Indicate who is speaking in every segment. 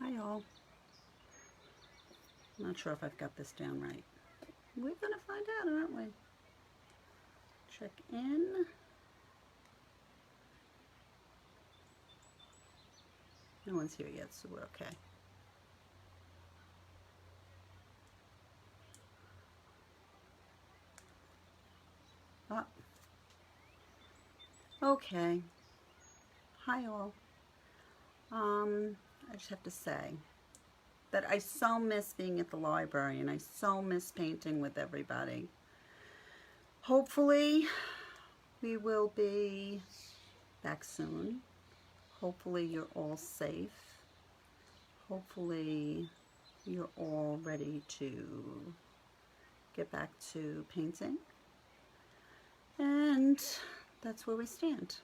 Speaker 1: Hi all. I'm not sure if I've got this down right. We're gonna find out, aren't we? Check in. No one's here yet, so we're okay. Oh. Okay. Hi all. I just have to say that I so miss being at the library and I so miss painting with everybody. Hopefully we will be back soon. Hopefully you're all safe. Hopefully you're all ready to get back to painting. And that's where we stand.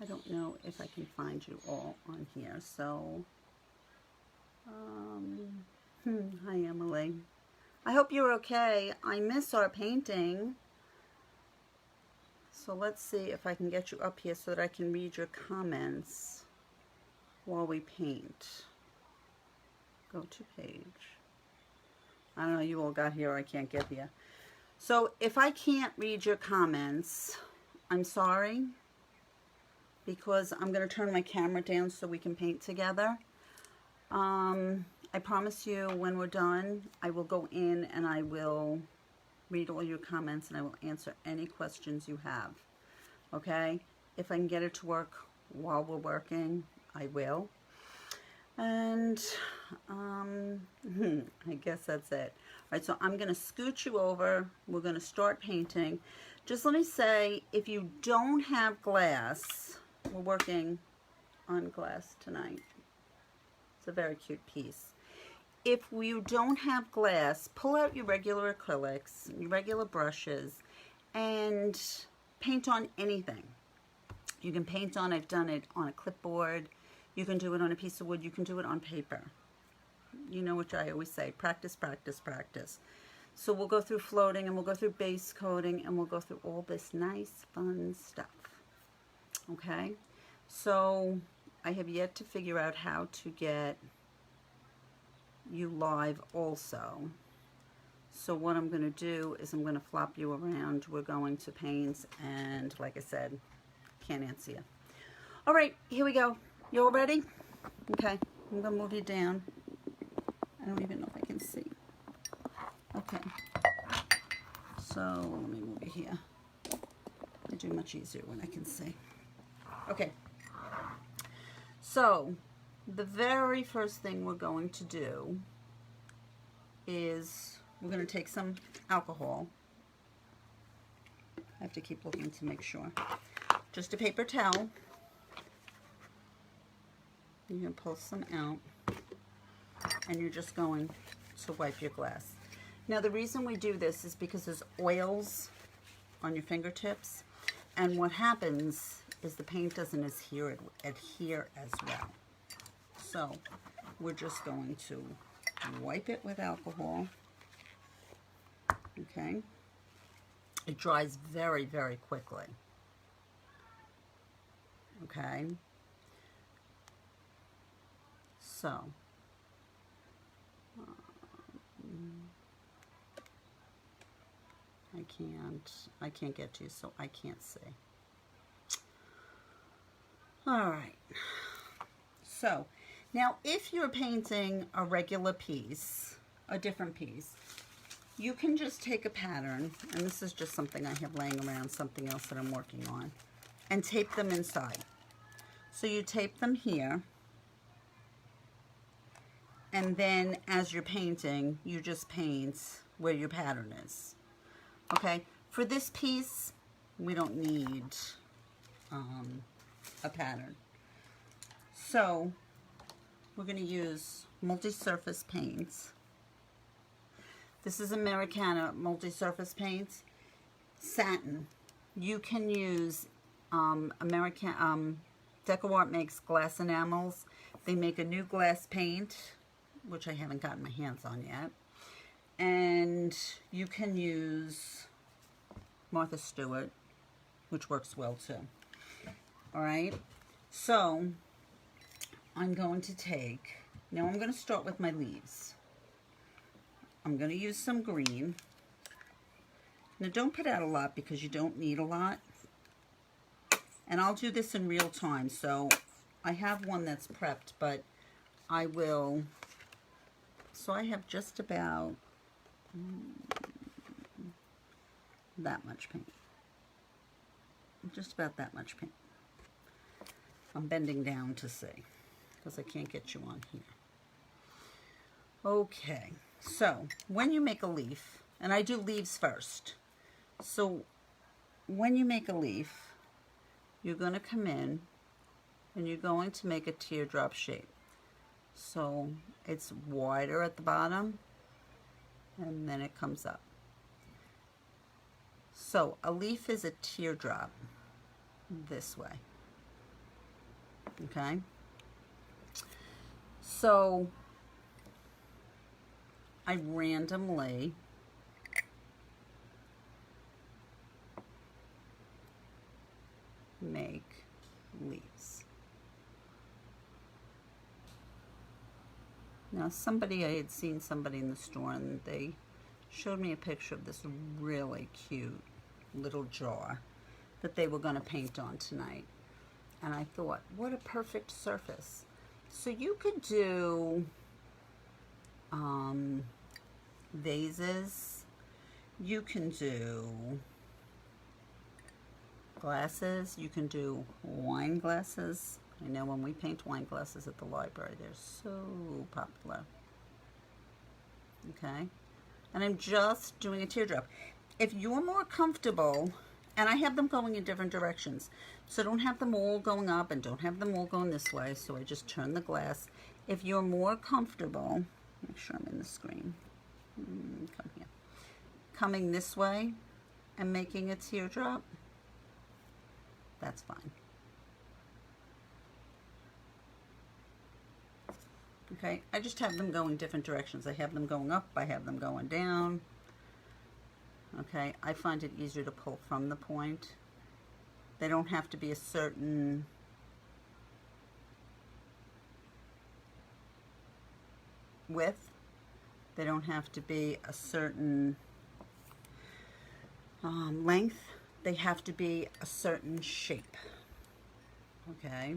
Speaker 1: I don't know if I can find you all on here, so hi Emily. I hope you're okay. I miss our painting. So let's see if I can get you up here so that I can read your comments while we paint. Go to page. I don't know, you all got here, I can't get here. So if I can't read your comments, I'm sorry, because I'm going to turn my camera down so we can paint together. I promise you when we're done, I will go in and I will read all your comments and I will answer any questions you have. Okay? If I can get it to work while we're working, I will. And I guess that's it. All right, so I'm going to scoot you over. We're going to start painting. Just let me say, if you don't have glass, we're working on glass tonight. It's a very cute piece. If you don't have glass, pull out your regular acrylics, your regular brushes, and paint on anything. You can paint on, I've done it on a clipboard. You can do it on a piece of wood. You can do it on paper. You know what I always say, practice, practice, practice. So we'll go through floating and we'll go through base coating and we'll go through all this nice, fun stuff. Okay? So I have yet to figure out how to get you live also. So what I'm going to do is I'm going to flop you around. We're going to paint and like I said, can't answer you. All right, here we go. You all ready? Okay, I'm going to move you down. I don't even know if I can see. Okay. So let me move you here. I do much easier when I can see. Okay. So the very first thing we're going to do is we're going to take some alcohol. I have to keep looking to make sure. Just a paper towel. You're going to pull some out and you're just going to wipe your glass. Now the reason we do this is because there's oils on your fingertips and what happens is the paint doesn't adhere as well. So we're just going to wipe it with alcohol. Okay. It dries very, very quickly. Okay. So I can't get to you, so I can't see. All right. So now if you're painting a regular piece, a different piece, you can just take a pattern, and this is just something I have laying around, something else that I'm working on, and tape them inside. So you tape them here, and then as you're painting, you just paint where your pattern is. Okay, for this piece, we don't need a pattern. So we're going to use multi-surface paints. This is Americana multi-surface paints. Satin. You can use DecoArt makes glass enamels. They make a new glass paint, which I haven't gotten my hands on yet. And you can use Martha Stewart, which works well too. All right. So I'm going to take Now I'm going to start with my leaves. I'm going to use some green. Now don't put out a lot because you don't need a lot. And I'll do this in real time, so I have one that's prepped, but I will, so I have just about that much paint. Just about that much paint. I'm bending down to see, because I can't get you on here. Okay, so when you make a leaf, and I do leaves first, so when you make a leaf, you're going to come in and you're going to make a teardrop shape. So it's wider at the bottom and then it comes up. So a leaf is a teardrop this way. Okay? So I randomly make leaves. Now I had seen somebody in the store and they showed me a picture of this really cute little jar that they were going to paint on tonight. And I thought, what a perfect surface. So you could do vases, you can do glasses, you can do wine glasses. I know when we paint wine glasses at the library, they're so popular. Okay, and I'm just doing a teardrop. If you're more comfortable, and I have them going in different directions, so don't have them all going up and don't have them all going this way, so I just turn the glass. If you're more comfortable, make sure I'm in the screen, come here, coming this way and making a teardrop, that's fine. Okay, I just have them going different directions. I have them going up, I have them going down. Okay, I find it easier to pull from the point. They don't have to be a certain width. They don't have to be a certain length. They have to be a certain shape. Okay.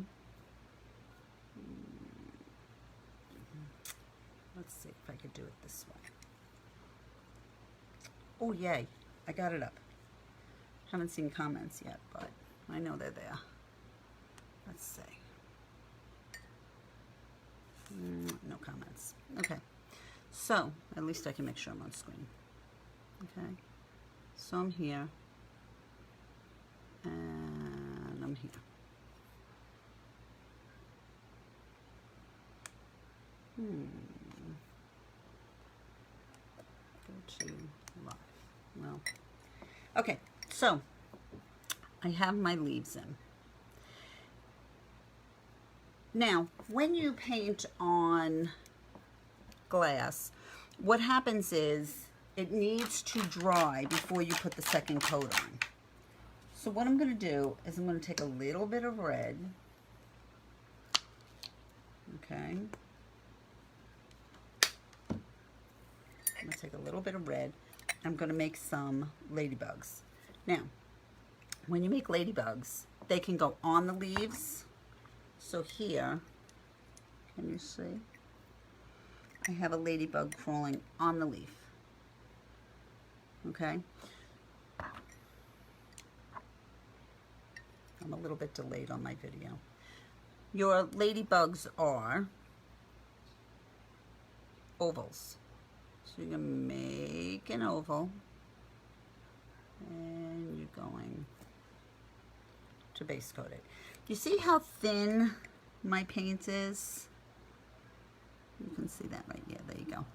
Speaker 1: Let's see if I could do it this way. Oh, yay. I got it up. Haven't seen comments yet, but I know they're there. Let's see. No comments. Okay. So, at least I can make sure I'm on screen. Okay. So I'm here. And I'm here. Go to live. Well, okay, so I have my leaves in. Now, when you paint on glass, what happens is it needs to dry before you put the second coat on. So what I'm going to do is I'm going to take a little bit of red. Okay. I'm going to take a little bit of red. I'm going to make some ladybugs. Now, when you make ladybugs, they can go on the leaves. So here, can you see? I have a ladybug crawling on the leaf. Okay? I'm a little bit delayed on my video. Your ladybugs are ovals. So you're going to make an oval and you're going to base coat it. You see how thin my paint is? You can see that right here. There you go.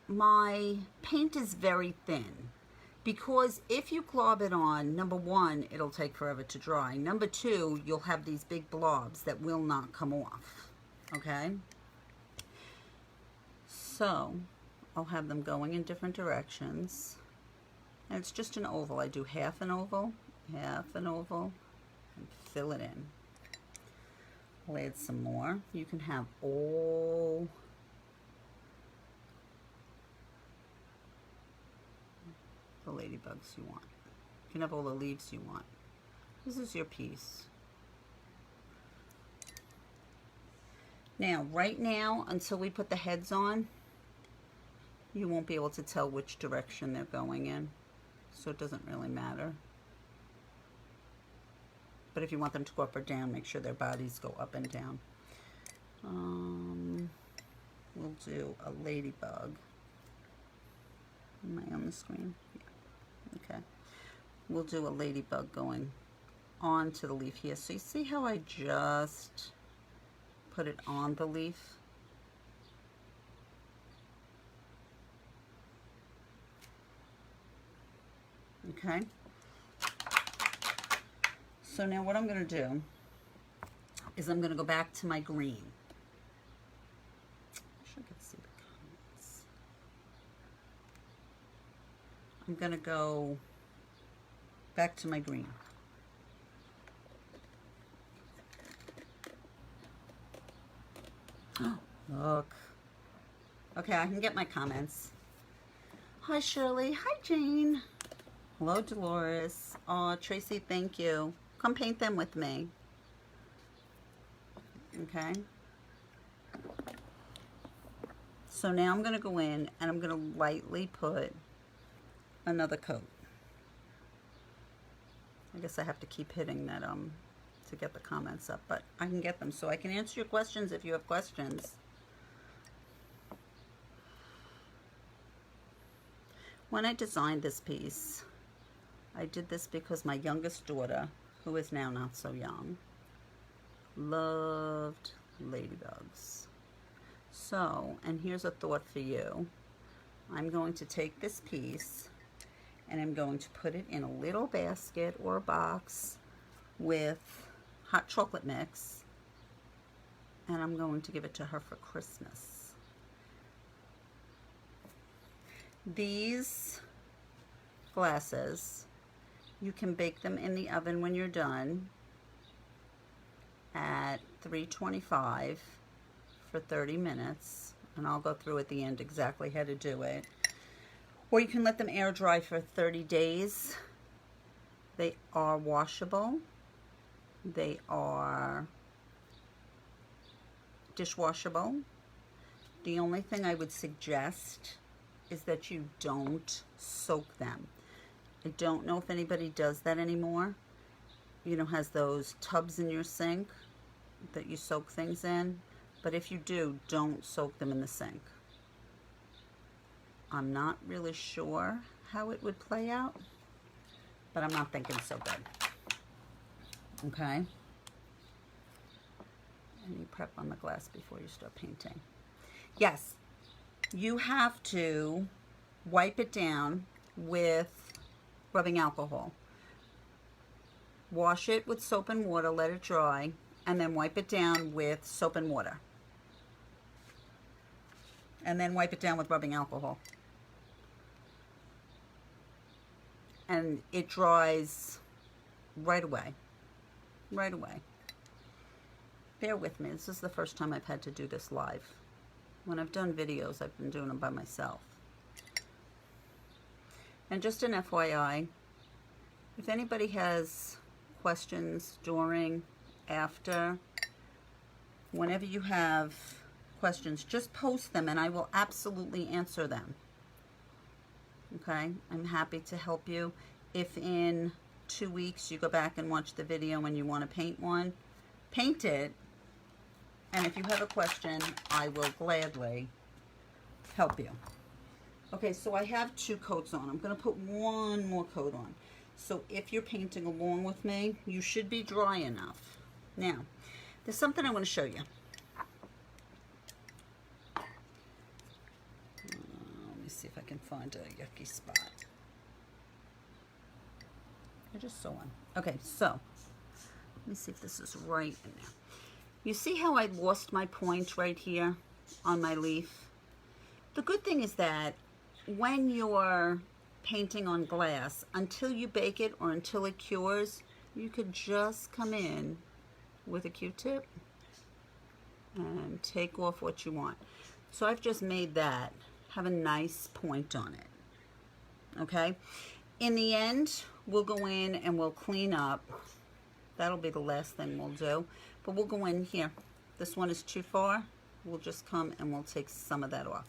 Speaker 1: My paint is very thin because if you glob it on, number one, it'll take forever to dry. Number two, you'll have these big blobs that will not come off. Okay? So I'll have them going in different directions. And it's just an oval. I do half an oval, and fill it in. I'll add some more. You can have all the ladybugs you want. You can have all the leaves you want. This is your piece. Now, right now, until we put the heads on, you won't be able to tell which direction they're going in, so it doesn't really matter. But if you want them to go up or down, make sure their bodies go up and down. We'll do a ladybug. Am I on the screen? Yeah. Okay. We'll do a ladybug going onto the leaf here. So you see how I just put it on the leaf? Okay. So now what I'm going to do is I'm going to go back to my green. I wish I could see the comments. I'm going to go back to my green. Oh, look. Okay, I can get my comments. Hi, Shirley. Hi, Jane. Hello, Dolores. Oh, Tracy, thank you. Come paint them with me. Okay. So now I'm going to go in and I'm going to lightly put another coat. I guess I have to keep hitting that to get the comments up, but I can get them so I can answer your questions if you have questions. When I designed this piece, I did this because my youngest daughter, who is now not so young, loved ladybugs. So, and here's a thought for you. I'm going to take this piece and I'm going to put it in a little basket or a box with hot chocolate mix, and I'm going to give it to her for Christmas. These glasses, you can bake them in the oven when you're done at 325 for 30 minutes, and I'll go through at the end exactly how to do it. Or you can let them air dry for 30 days. They are washable. They are dishwashable. The only thing I would suggest is that you don't soak them. I don't know if anybody does that anymore. You know, has those tubs in your sink that you soak things in. But if you do, don't soak them in the sink. I'm not really sure how it would play out, but I'm not thinking so good. Okay. And you prep on the glass before you start painting. Yes, you have to wipe it down with rubbing alcohol. Wash it with soap and water, let it dry, and then wipe it down with soap and water. And then wipe it down with rubbing alcohol. And it dries right away. Right away. Bear with me. This is the first time I've had to do this live. When I've done videos, I've been doing them by myself. And just an FYI, if anybody has questions during, after, whenever you have questions, just post them and I will absolutely answer them. Okay? I'm happy to help you. If in 2 weeks you go back and watch the video and you want to paint one, paint it. And if you have a question, I will gladly help you. Okay, so I have 2 coats on. I'm going to put one more coat on. So if you're painting along with me, you should be dry enough. Now, there's something I want to show you. Let me see if I can find a yucky spot. I just saw one. Okay, so let me see if this is right in there. You see how I lost my point right here on my leaf? The good thing is that when you're painting on glass, until you bake it or until it cures, you could just come in with a Q-tip and take off what you want. So I've just made that have a nice point on it. Okay, in the end, we'll go in and we'll clean up. That'll be the last thing we'll do, but we'll go in here. This one is too far. We'll just come and we'll take some of that off.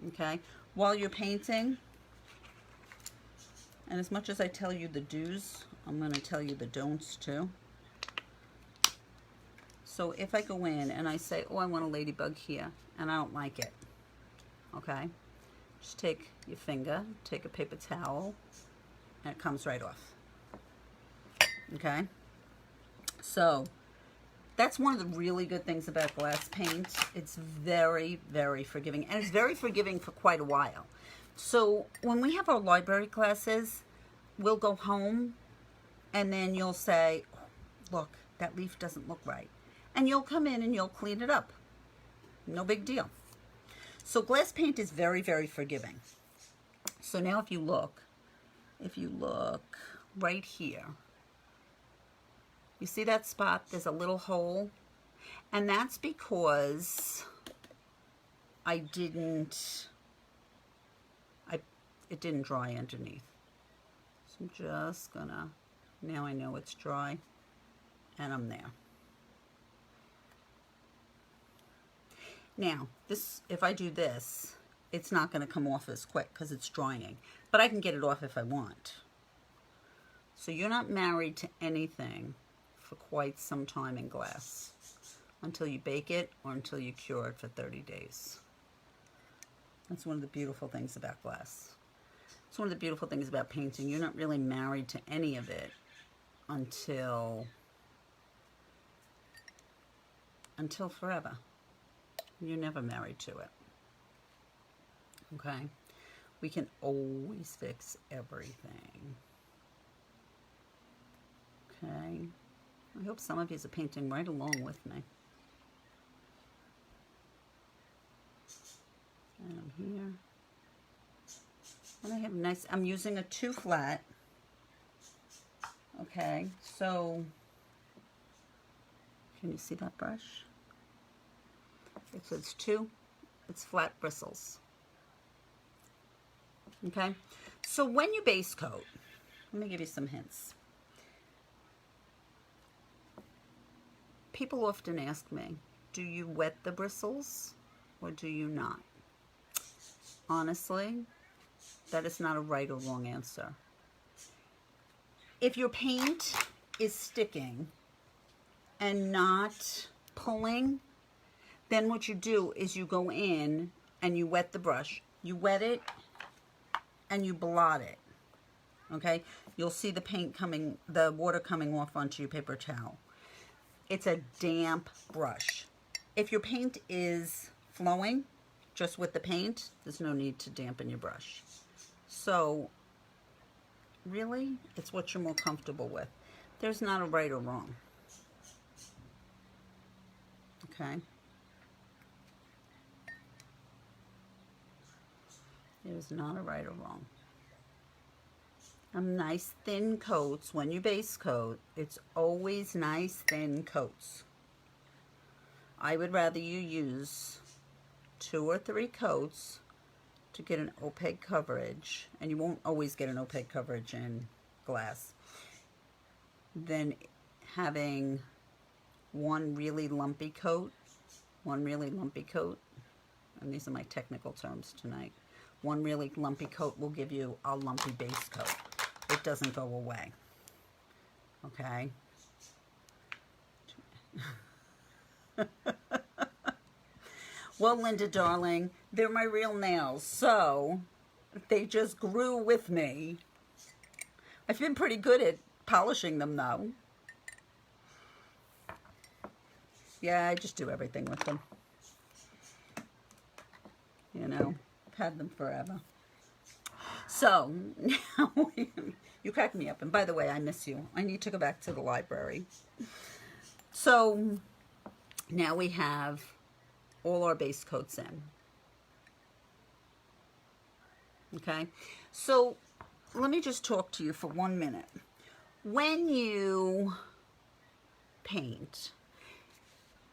Speaker 1: Okay, while you're painting, and as much as I tell you the do's, I'm going to tell you the don'ts too. So if I go in and I say, oh, I want a ladybug here, and I don't like it, okay, just take your finger, take a paper towel, and it comes right off. Okay, so that's one of the really good things about glass paint. It's very, very forgiving, and it's very forgiving for quite a while. So when we have our library classes, we'll go home and then you'll say, oh, look, that leaf doesn't look right. And you'll come in and you'll clean it up. No big deal. So glass paint is very, very forgiving. So now if you look right here, you see that spot? There's a little hole. And that's because it didn't dry underneath. So I'm just gonna, now I know it's dry, and I'm there. Now, this, if I do this, it's not gonna come off as quick because it's drying, but I can get it off if I want. So you're not married to anything for quite some time in glass until you bake it or until you cure it for 30 days. That's one of the beautiful things about glass. It's one of the beautiful things about painting. You're not really married to any of it until forever. You're never married to it. Okay? We can always fix everything. Okay? I hope some of you are painting right along with me. And I'm here. And I have nice, I'm using a 2 flat. Okay, so can you see that brush? It's 2, it's flat bristles. Okay, so when you base coat, let me give you some hints. People often ask me, do you wet the bristles or do you not? Honestly, that is not a right or wrong answer. If your paint is sticking and not pulling, then what you do is you go in and you wet the brush. You wet it and you blot it. Okay? You'll see the paint coming, the water coming off onto your paper towel. It's a damp brush. If your paint is flowing just with the paint, there's no need to dampen your brush. So really, it's what you're more comfortable with. There's not a right or wrong. Okay? There's not a right or wrong. Nice thin coats. When you base coat, it's always nice thin coats. I would rather you use 2 or 3 coats to get an opaque coverage, and you won't always get an opaque coverage in glass, than having one really lumpy coat, and these are my technical terms tonight. One really lumpy coat will give you a lumpy base coat. It doesn't go away. Okay? Well, Linda, darling, they're my real nails, so they just grew with me. I've been pretty good at polishing them, though. Yeah, I just do everything with them. You know, I've had them forever. So, now, you crack me up. And by the way, I miss you. I need to go back to the library. So, now we have all our base coats in. Okay? So, let me just talk to you for 1 minute. When you paint,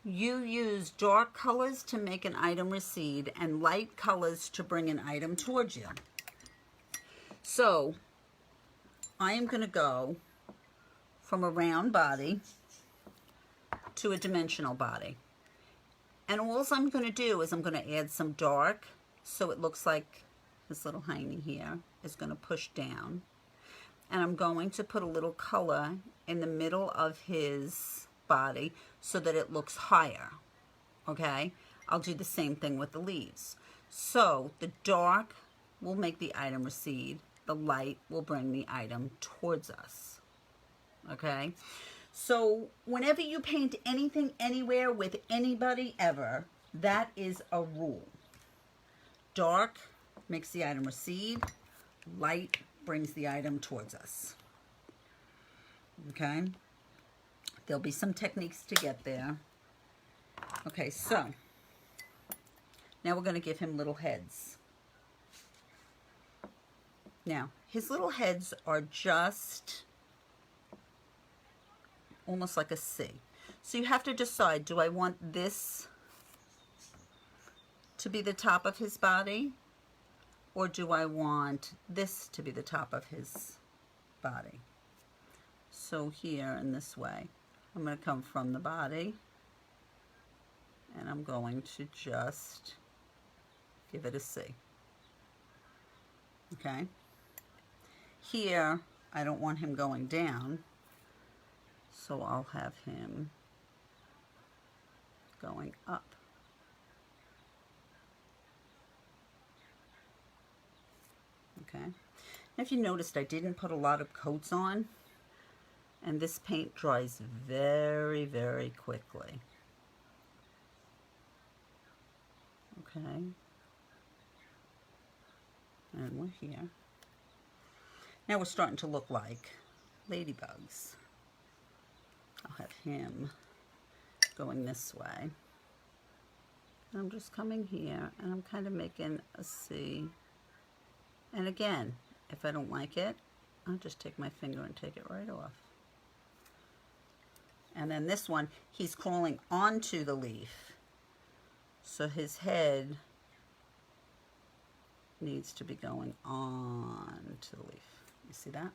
Speaker 1: You use dark colors to make an item recede and light colors to bring an item towards you. So I am going to go from a round body to a dimensional body. And all I'm going to do is I'm going to add some dark so it looks like this little hiney here is going to push down. And I'm going to put a little color in the middle of his body so that it looks higher. Okay? I'll do the same thing with the leaves. So the dark will make the item recede. The light will bring the item towards us. Okay? So whenever you paint anything anywhere with anybody ever, that is a rule. Dark makes the item recede. Light brings the item towards us. Okay? There'll be some techniques to get there. Okay, so now we're going to give him little heads. Now, his little heads are just almost like a C. So you have to decide, do I want this to be the top of his body? Or do I want this to be the top of his body? So here in this way, I'm going to come from the body and I'm going to just give it a C. Okay? Here, I don't want him going down, so I'll have him going up. Okay. If you noticed, I didn't put a lot of coats on, and this paint dries very, very quickly. Okay. And we're here. Now we're starting to look like Ladybugs. I'll have him going this way. And I'm just coming here, and I'm kind of making a C. And again, if I don't like it, I'll just take my finger and take it right off. And then this one, he's crawling onto the leaf. So his head needs to be going on to the leaf. You see that?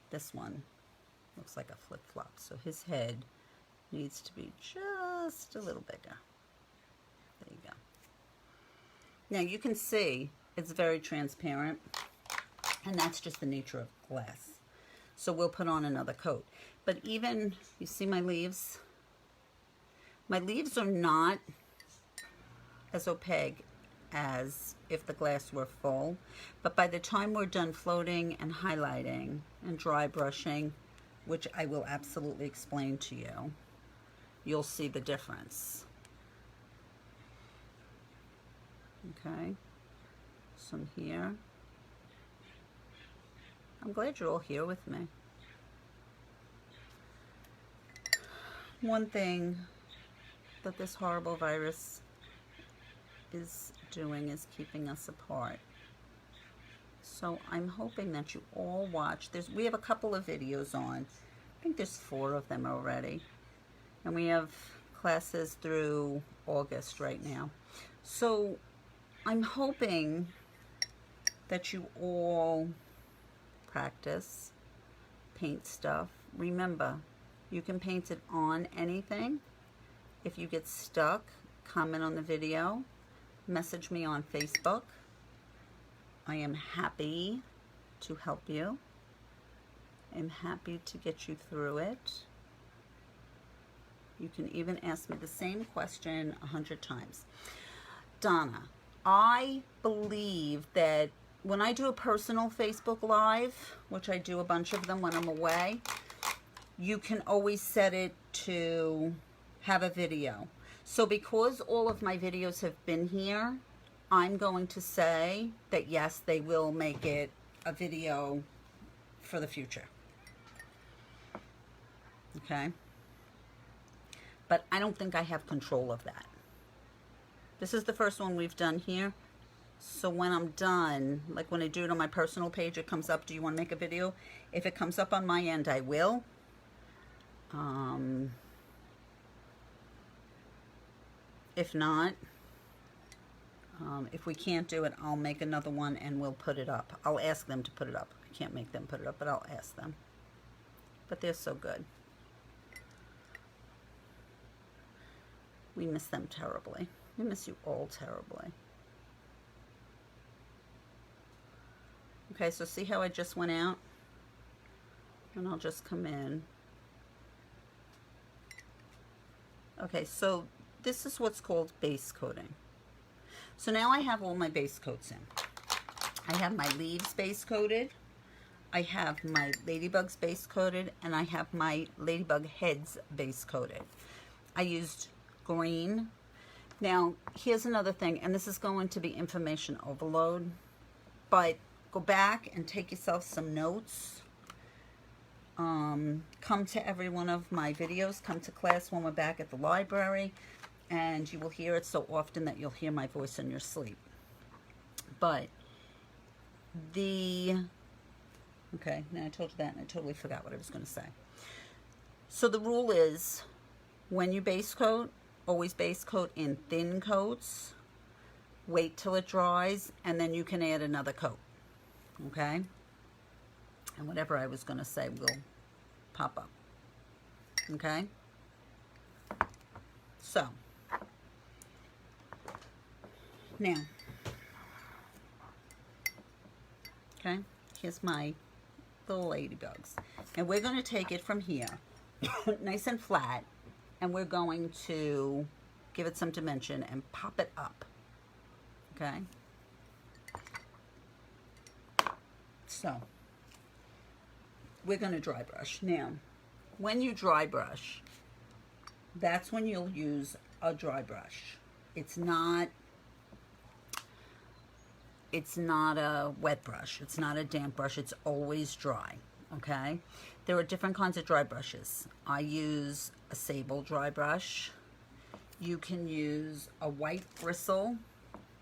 Speaker 1: This one looks like a flip-flop. So his head needs to be just a little bigger. There you go. Now you can see it's very transparent, and that's just the nature of glass. So we'll put on another coat. But even, you see my leaves? My leaves are not as opaque as if the glass were full. But by the time we're done floating and highlighting and dry brushing, which I will absolutely explain to you, you'll see the difference. Okay, some here. I'm glad you're all here with me. One thing that this horrible virus is doing is keeping us apart. So I'm hoping that you all watch. We have a couple of videos on. I think there's 4 of them already. And we have classes through August right now. So I'm hoping that you all practice, paint stuff. Remember, you can paint it on anything. If you get stuck, comment on the video, message me on Facebook. I am happy to help you. I'm happy to get you through it. You can even ask me the same question 100 times. Donna, I believe that when I do a personal Facebook Live, which I do a bunch of them when I'm away, you can always set it to have a video. So because all of my videos have been here, I'm going to say that yes, they will make it a video for the future. Okay? But I don't think I have control of that. This is the first one we've done here. So when I'm done, like when I do it on my personal page, it comes up, do you want to make a video? If it comes up on my end, I will. If not, if we can't do it, I'll make another one and we'll put it up. I'll ask them to put it up. I can't make them put it up, but I'll ask them. But they're so good. We miss them terribly. We miss you all terribly. Okay, so see how I just went out? And I'll just come in. Okay, so this is what's called base coating. So now I have all my base coats in. I have my leaves base coated. I have my ladybugs base coated, and I have my ladybug heads base coated. I used green. Now, here's another thing, and this is going to be information overload, but go back and take yourself some notes. Come to every one of my videos. Come to class when we're back at the library, and you will hear it so often that you'll hear my voice in your sleep. But okay, now I told you that, and I totally forgot what I was going to say. So the rule is, when you base coat, always base coat in thin coats. Wait till it dries, and then you can add another coat. Okay? And whatever I was going to say will pop up. Okay? So, now, okay, here's my little ladybugs. And we're going to take it from here, nice and flat, and we're going to give it some dimension and pop it up. Okay? So, we're going to dry brush. Now, when you dry brush, that's when you'll use a dry brush. It's not a wet brush. It's not a damp brush. It's always dry. Okay? There are different kinds of dry brushes. I use a sable dry brush. You can use a white bristle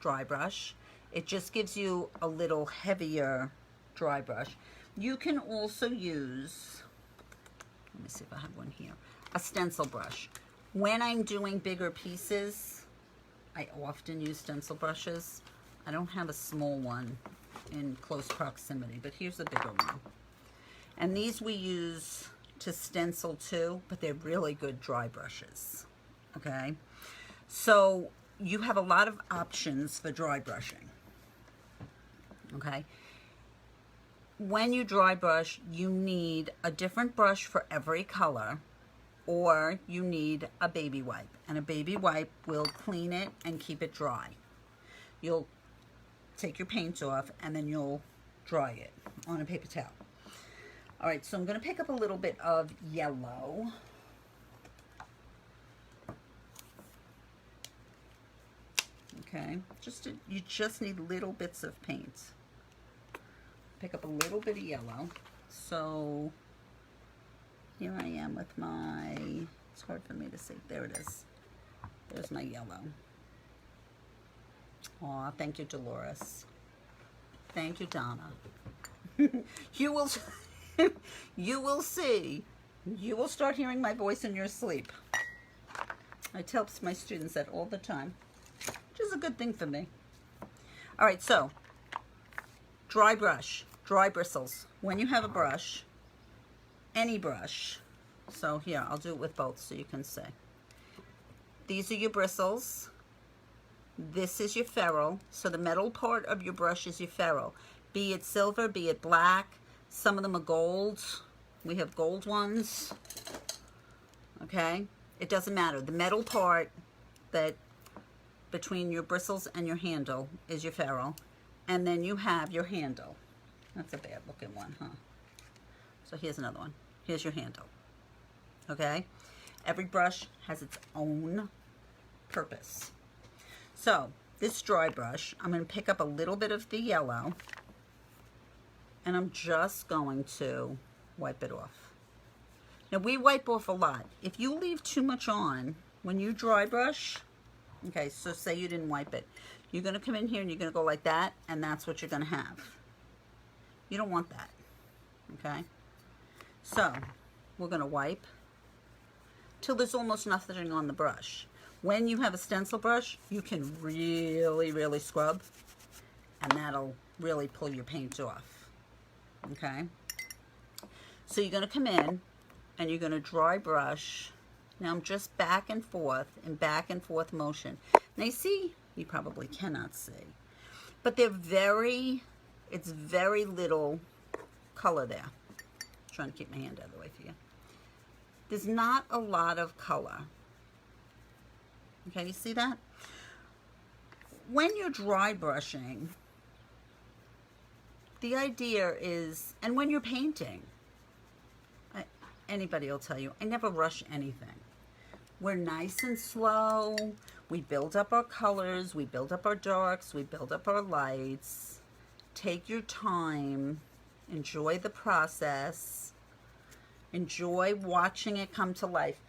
Speaker 1: dry brush. It just gives you a little heavier dry brush. You can also use, let me see if I have one here, a stencil brush. When I'm doing bigger pieces, I often use stencil brushes. I don't have a small one in close proximity, but here's a bigger one. And these we use to stencil too, but they're really good dry brushes. Okay? So you have a lot of options for dry brushing. Okay? When you dry brush, you need a different brush for every color, or you need a baby wipe. And a baby wipe will clean it and keep it dry. You'll take your paint off and then you'll dry it on a paper towel. All right, so I'm going to pick up a little bit of yellow. Okay, you just need little bits of paint. Pick up a little bit of yellow. So here I am with my, it's hard for me to see. There it is. There's my yellow. Aw, thank you, Dolores. Thank you, Donna. You will see. You will start hearing my voice in your sleep. I tell my students that all the time, which is a good thing for me. All right, so dry brush, dry bristles. When you have a brush, any brush, so here, I'll do it with both so you can see. These are your bristles. This is your ferrule. So the metal part of your brush is your ferrule. Be it silver, be it black. Some of them are gold. We have gold ones. Okay? It doesn't matter. The metal part that between your bristles and your handle is your ferrule. And then you have your handle. That's a bad looking one, huh? So here's another one. Here's your handle. Okay? Every brush has its own purpose. So this dry brush, I'm going to pick up a little bit of the yellow and I'm just going to wipe it off. Now we wipe off a lot. If you leave too much on when you dry brush, okay, so say you didn't wipe it, you're going to come in here and you're going to go like that, and that's what you're going to have. You don't want that. Okay? So we're going to wipe till there's almost nothing on the brush. When you have a stencil brush, you can really, really scrub, and that'll really pull your paint off, okay? So you're going to come in, and you're going to dry brush. Now I'm just back and forth in back and forth motion. Now you see, you probably cannot see, but it's very little color there. I'm trying to keep my hand out of the way for you. There's not a lot of color. Okay, you see that? When you're dry brushing, the idea is, and when you're painting, anybody will tell you, I never rush anything. We're nice and slow. We build up our colors. We build up our darks. We build up our lights. Take your time. Enjoy the process. Enjoy watching it come to life.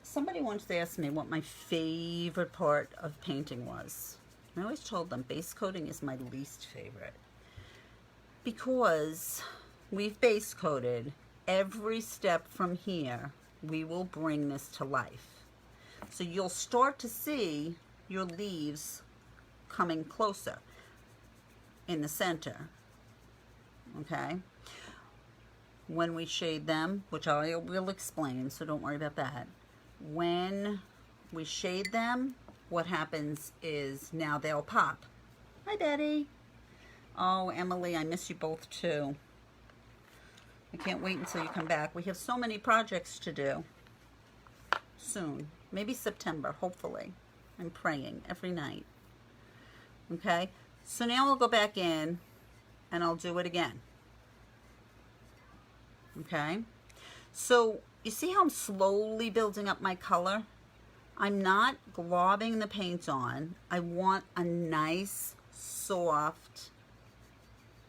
Speaker 1: Somebody once asked me what my favorite part of painting was. I always told them base coating is my least favorite. Because we've base coated, every step from here, we will bring this to life. So you'll start to see your leaves coming closer in the center, okay? When we shade them, which I will explain, so don't worry about that. When we shade them, what happens is now they'll pop. Hi, Betty. Oh, Emily, I miss you both too. I can't wait until you come back. We have so many projects to do soon. Maybe September, hopefully. I'm praying every night. Okay? So now I'll go back in and I'll do it again. Okay? So you see how I'm slowly building up my color? I'm not globbing the paint on. I want a nice, soft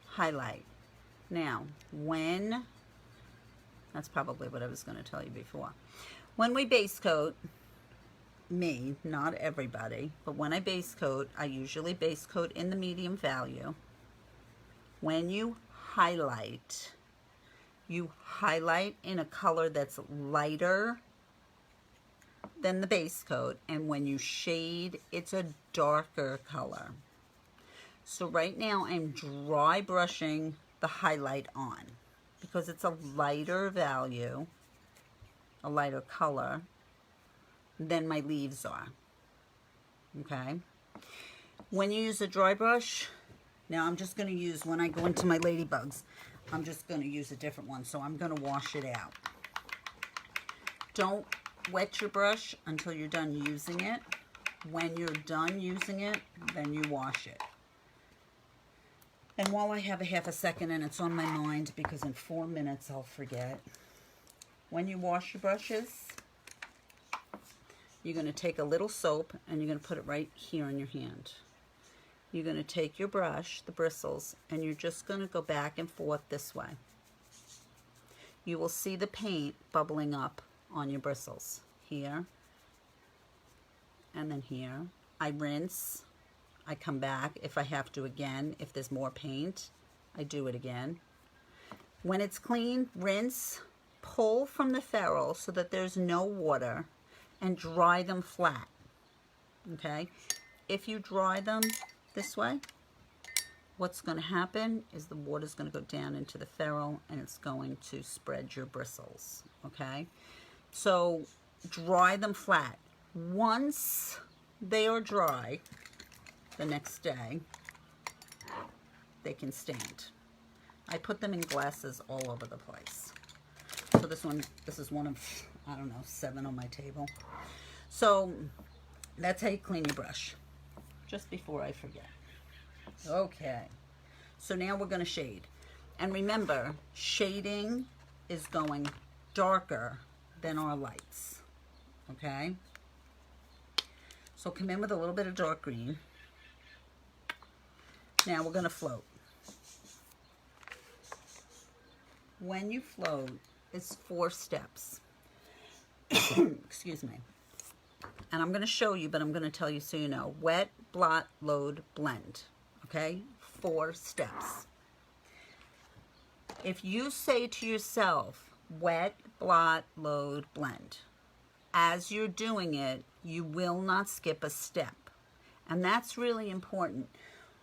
Speaker 1: highlight. Now, that's probably what I was going to tell you before. When we base coat, me, not everybody, but when I base coat, I usually base coat in the medium value. When you highlight in a color that's lighter than the base coat, and when you shade, it's a darker color. So right now I'm dry brushing the highlight on because it's a lighter value, a lighter color than my leaves are, okay? When you use a dry brush, now I'm just going to use, when I go into my Ladybugs, I'm just going to use a different one, so I'm going to wash it out. Don't wet your brush until you're done using it. When you're done using it, then you wash it. And while I have a half a second and it's on my mind, because in 4 minutes I'll forget, when you wash your brushes, you're going to take a little soap and you're going to put it right here in your hand. You're going to take your brush, the bristles, and you're just going to go back and forth this way. You will see the paint bubbling up on your bristles. Here, and then here. I rinse. I come back if I have to again. If there's more paint, I do it again. When it's clean, rinse, pull from the ferrule so that there's no water, and dry them flat, okay? If you dry them this way, what's going to happen is the water's going to go down into the ferrule and it's going to spread your bristles, okay? So dry them flat. Once they are dry, the next day, they can stand. I put them in glasses all over the place. So this is one of, I don't know, 7 on my table. So that's how you clean your brush, just before I forget. Okay, so now we're going to shade. And remember, shading is going darker than our lights, okay? So come in with a little bit of dark green. Now we're going to float. When you float, it's 4 steps. Excuse me. And I'm going to show you, but I'm going to tell you so you know. Wet, blot, load, blend. Okay? 4 steps. If you say to yourself, wet, blot, load, blend, as you're doing it, you will not skip a step. And that's really important.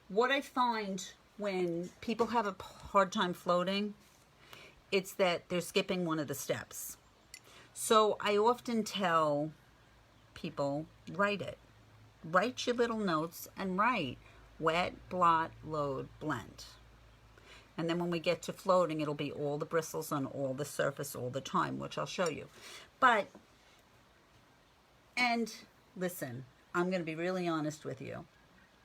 Speaker 1: What I find when people have a hard time floating, it's that they're skipping one of the steps. So I often tell people, write it. Write your little notes and write wet, blot, load, blend. And then when we get to floating, it'll be all the bristles on all the surface all the time, which I'll show you. And listen, I'm going to be really honest with you.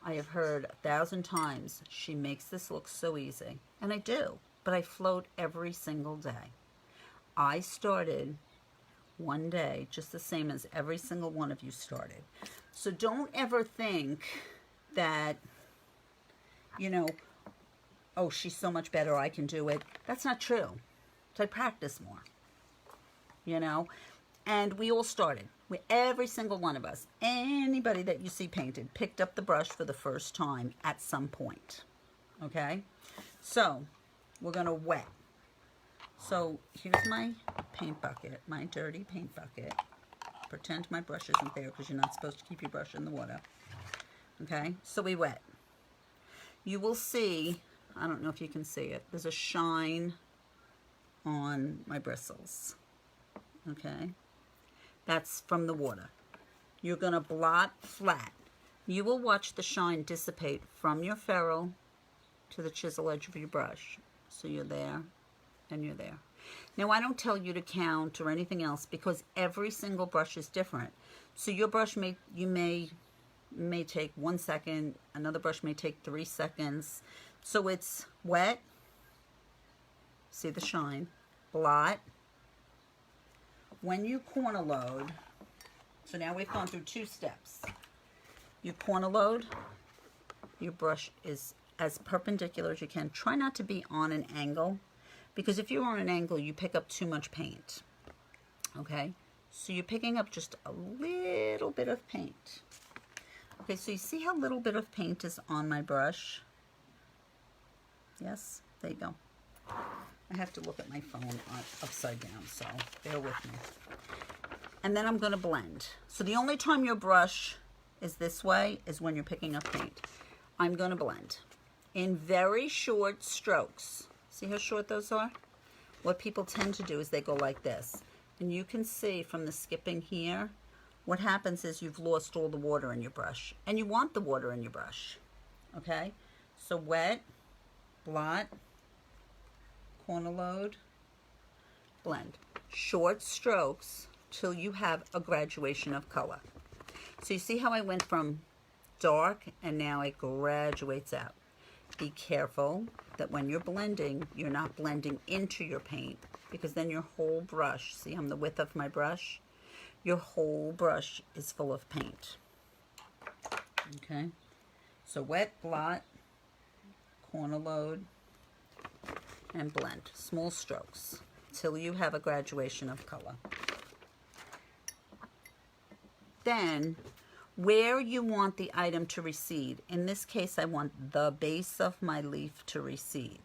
Speaker 1: I have heard 1,000 times, she makes this look so easy. And I do, but I float every single day. I started one day just the same as every single one of you started. So don't ever think that, you know, oh, she's so much better, I can do it. That's not true. So I practice more, you know. And we all started. Every single one of us, anybody that you see painted, picked up the brush for the first time at some point, okay? So we're going to wet. So here's my paint bucket, my dirty paint bucket. Pretend my brush isn't there because you're not supposed to keep your brush in the water. Okay, so we wet. You will see, I don't know if you can see it, there's a shine on my bristles. Okay, that's from the water. You're going to blot flat. You will watch the shine dissipate from your ferrule to the chisel edge of your brush. So you're there and you're there. Now, I don't tell you to count or anything else because every single brush is different. So your brush may take 1 second, another brush may take 3 seconds. So it's wet, see the shine, blot. When you corner load, so now we've gone through 2 steps. You corner load, your brush is as perpendicular as you can. Try not to be on an angle, because if you're on an angle, you pick up too much paint, okay? So you're picking up just a little bit of paint. Okay, so you see how little bit of paint is on my brush? Yes, there you go. I have to look at my phone upside down, so bear with me. And then I'm going to blend. So the only time your brush is this way is when you're picking up paint. I'm going to blend in very short strokes. See how short those are? What people tend to do is they go like this. And you can see from the skipping here, what happens is you've lost all the water in your brush. And you want the water in your brush. Okay? So wet, blot, corner load, blend. Short strokes till you have a graduation of color. So you see how I went from dark and now it graduates out. Be careful that when you're blending, you're not blending into your paint, because then your whole brush, see I'm the width of my brush, your whole brush is full of paint. Okay, so wet, blot, corner load, and blend. Small strokes till you have a graduation of color. Then where you want the item to recede. In this case, I want the base of my leaf to recede,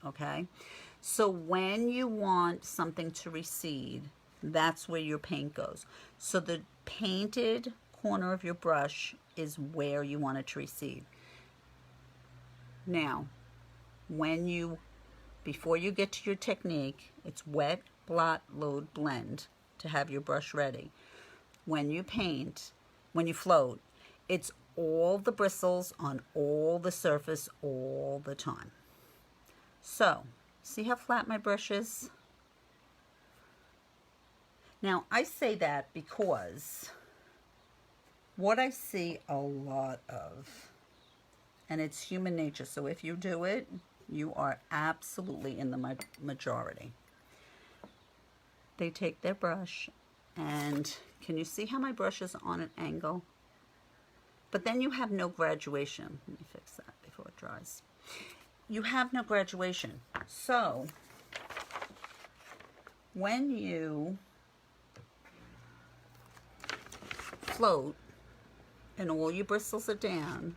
Speaker 1: okay? So when you want something to recede, that's where your paint goes. So the painted corner of your brush is where you want it to recede. Now, before you get to your technique, it's wet, blot, load, blend to have your brush ready. When you paint, when you float, it's all the bristles on all the surface all the time. So, see how flat my brush is? Now, I say that because what I see a lot of, and it's human nature, so if you do it, you are absolutely in the majority. They take their brush and can you see how my brush is on an angle? But then you have no graduation. Let me fix that before it dries. You have no graduation. So when you float and all your bristles are down,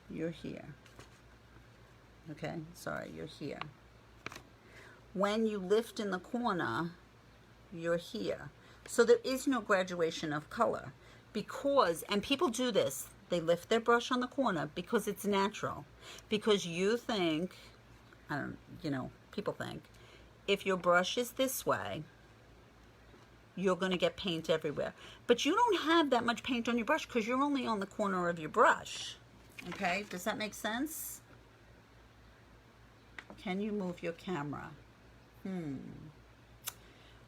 Speaker 1: you're here. Okay, sorry, you're here. When you lift in the corner, you're here. So there is no graduation of color because, and people do this, they lift their brush on the corner because it's natural. Because you think, I don't, you know, people think, if your brush is this way, you're going to get paint everywhere. But you don't have that much paint on your brush because you're only on the corner of your brush. Okay, does that make sense? Can you move your camera?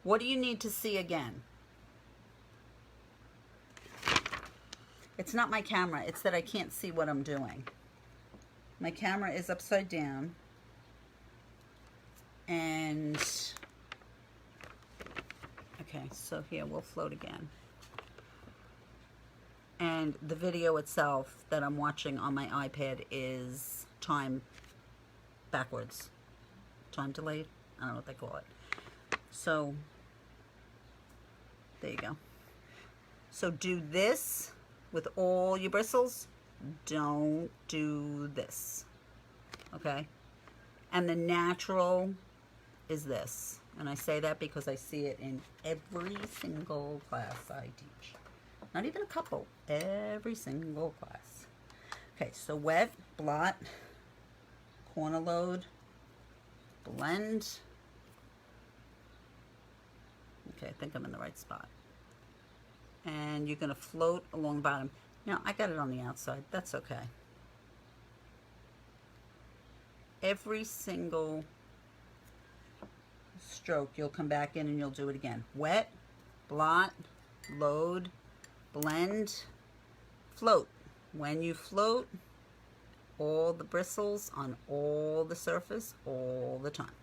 Speaker 1: What do you need to see again? It's not my camera, it's that I can't see what I'm doing. My camera is upside down. And, okay, so here we'll float again. And the video itself that I'm watching on my iPad is time backwards. Time delayed? I don't know what they call it. So, there you go. So do this with all your bristles. Don't do this. Okay? And the natural is this. And I say that because I see it in every single class I teach. Not even a couple. Every single class. Okay, so wet, blot, corner load, blend. Okay, I think I'm in the right spot. And you're going to float along the bottom. Now, I got it on the outside. That's okay. Every single stroke, you'll come back in and you'll do it again. Wet, blot, load, blend, float. When you float, all the bristles on all the surface all the time.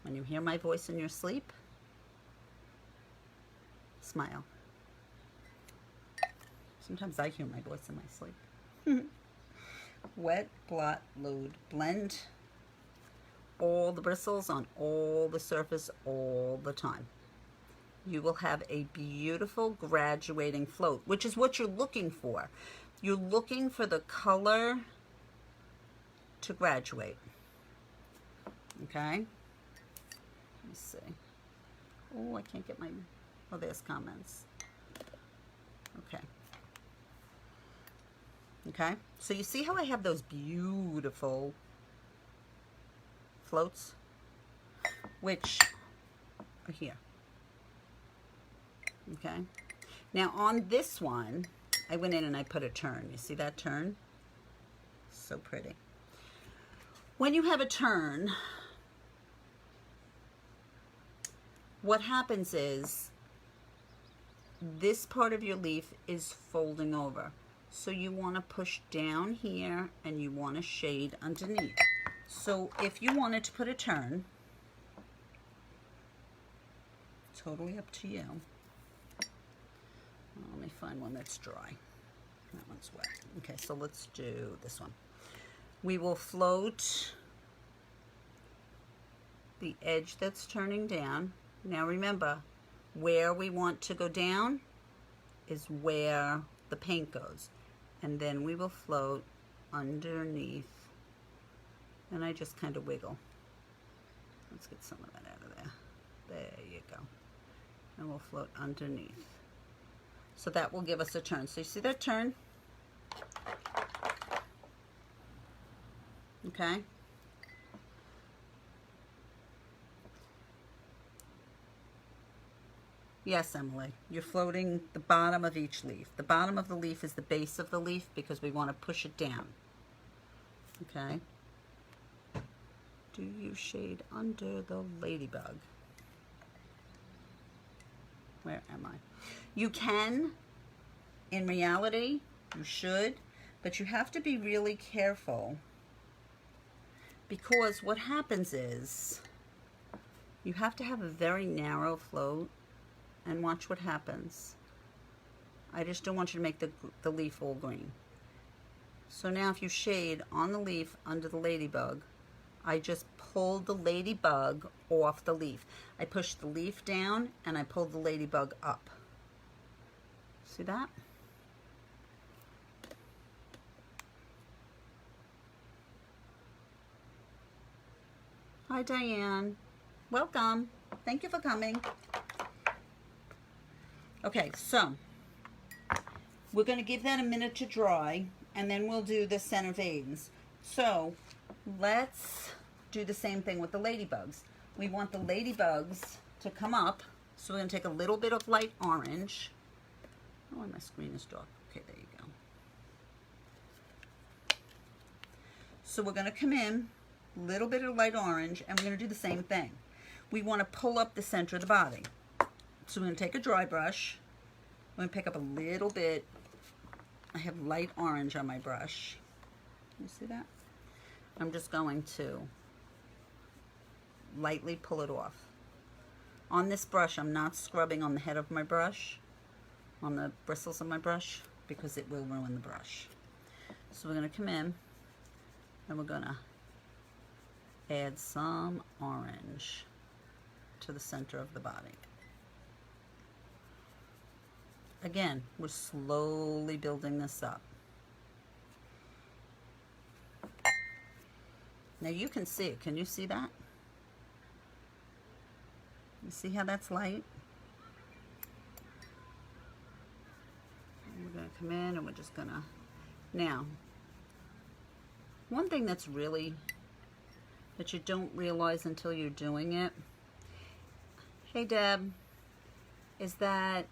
Speaker 1: When you hear my voice in your sleep, smile. Sometimes I hear my voice in my sleep. Wet, blot, load, blend. All the bristles on all the surface all the time. You will have a beautiful graduating float, which is what you're looking for. You're looking for the color to graduate. Okay? Let me see. Oh, I can't get my... Oh, there's comments. Okay. Okay? So you see how I have those beautiful floats? Which are here. Okay? Now on this one, I went in and I put a turn. You see that turn? So pretty. When you have a turn, what happens is this part of your leaf is folding over. So you want to push down here and you want to shade underneath. So if you wanted to put a turn, totally up to you. Let me find one that's dry. That one's wet. Okay, so let's do this one. We will float the edge that's turning down. Now remember, where we want to go down is where the paint goes. And then we will float underneath. And I just kind of wiggle. Let's get some of that out of there. There you go. And we'll float underneath. So that will give us a turn. So you see that turn? Okay. Yes, Emily, you're floating the bottom of each leaf. The bottom of the leaf is the base of the leaf because we want to push it down. Okay. Do you shade under the ladybug? Where am I? You can, in reality, you should, but you have to be really careful because what happens is you have to have a very narrow float and watch what happens. I just don't want you to make the leaf all green. So now if you shade on the leaf under the ladybug, I just pulled the ladybug off the leaf. I pushed the leaf down and I pulled the ladybug up. See that? Hi, Diane. Welcome. Thank you for coming. Okay, so we're going to give that a minute to dry, and then we'll do the center veins. So let's do the same thing with the ladybugs. We want the ladybugs to come up, so we're going to take a little bit of light orange. Oh, my screen is dark. Okay, there you go. So we're going to come in, a little bit of light orange, and we're going to do the same thing. We want to pull up the center of the body. So we're going to take a dry brush. I'm going to pick up a little bit. I have light orange on my brush. You see that? I'm just going to lightly pull it off. On this brush, I'm not scrubbing on the head of my brush, on the bristles of my brush, because it will ruin the brush. So we're going to come in and we're going to add some orange to the center of the body. Again, we're slowly building this up. Now you can see it. Can you see that? You see how that's light? And we're going to come in and we're just going to... Now, one thing that's really... that you don't realize until you're doing it, hey Deb, is that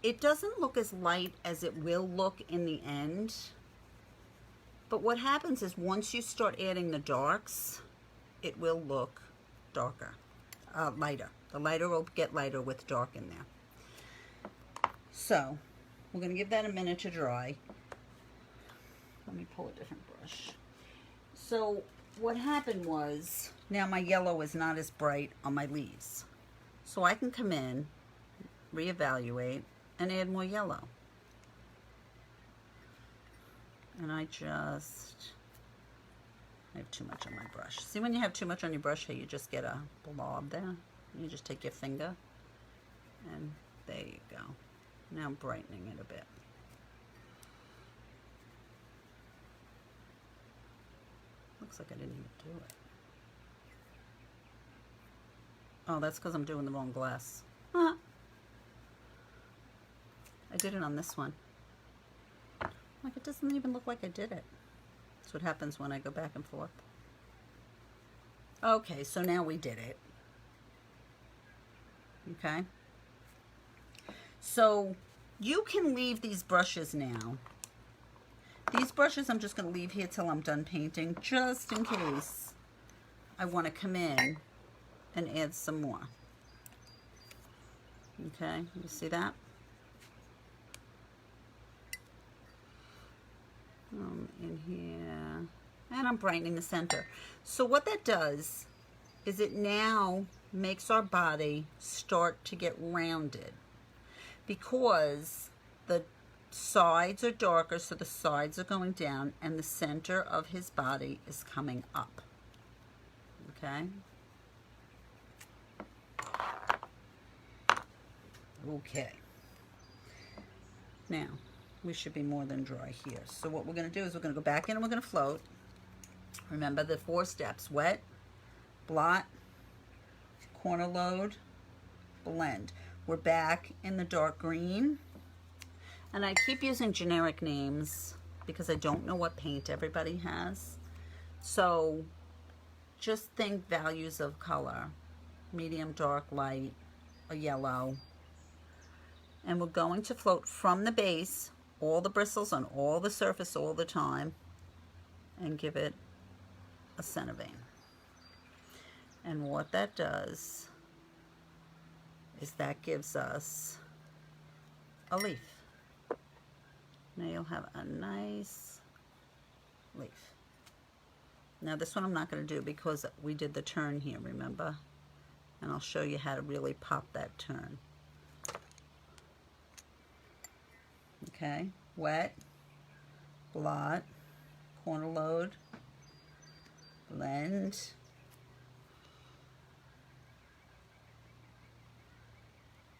Speaker 1: it doesn't look as light as it will look in the end. But what happens is once you start adding the darks, it will look darker, lighter. The lighter will get lighter with dark in there. So we're going to give that a minute to dry. Let me pull a different brush. So what happened was, now my yellow is not as bright on my leaves. So I can come in, reevaluate, and add more yellow. And I have too much on my brush. See, when you have too much on your brush here, you just get a blob there. You just take your finger, and there you go. Now I'm brightening it a bit. Looks like I didn't even do it. Oh, that's because I'm doing the wrong glass. Huh. I did it on this one. Like, it doesn't even look like I did it. That's what happens when I go back and forth. Okay, so now we did it. Okay. So you can leave these brushes now. These brushes I'm just going to leave here till I'm done painting, just in case I want to come in and add some more. Okay, you see that? In here, and I'm brightening the center. So what that does is it now makes our body start to get rounded, because the sides are darker, so the sides are going down, and the center of his body is coming up. Okay? Okay. Now, we should be more than dry here. So what we're going to do is we're going to go back in and we're going to float. Remember the 4 steps: wet, blot, corner load, blend. We're back in the dark green. And I keep using generic names because I don't know what paint everybody has. So just think values of color: medium, dark, light, a yellow. And we're going to float from the base, all the bristles on all the surface all the time, and give it a center vein. And what that does is that gives us a leaf. Now you'll have a nice leaf. Now this one I'm not going to do because we did the turn here, remember? And I'll show you how to really pop that turn. Okay, wet, blot, corner load, blend,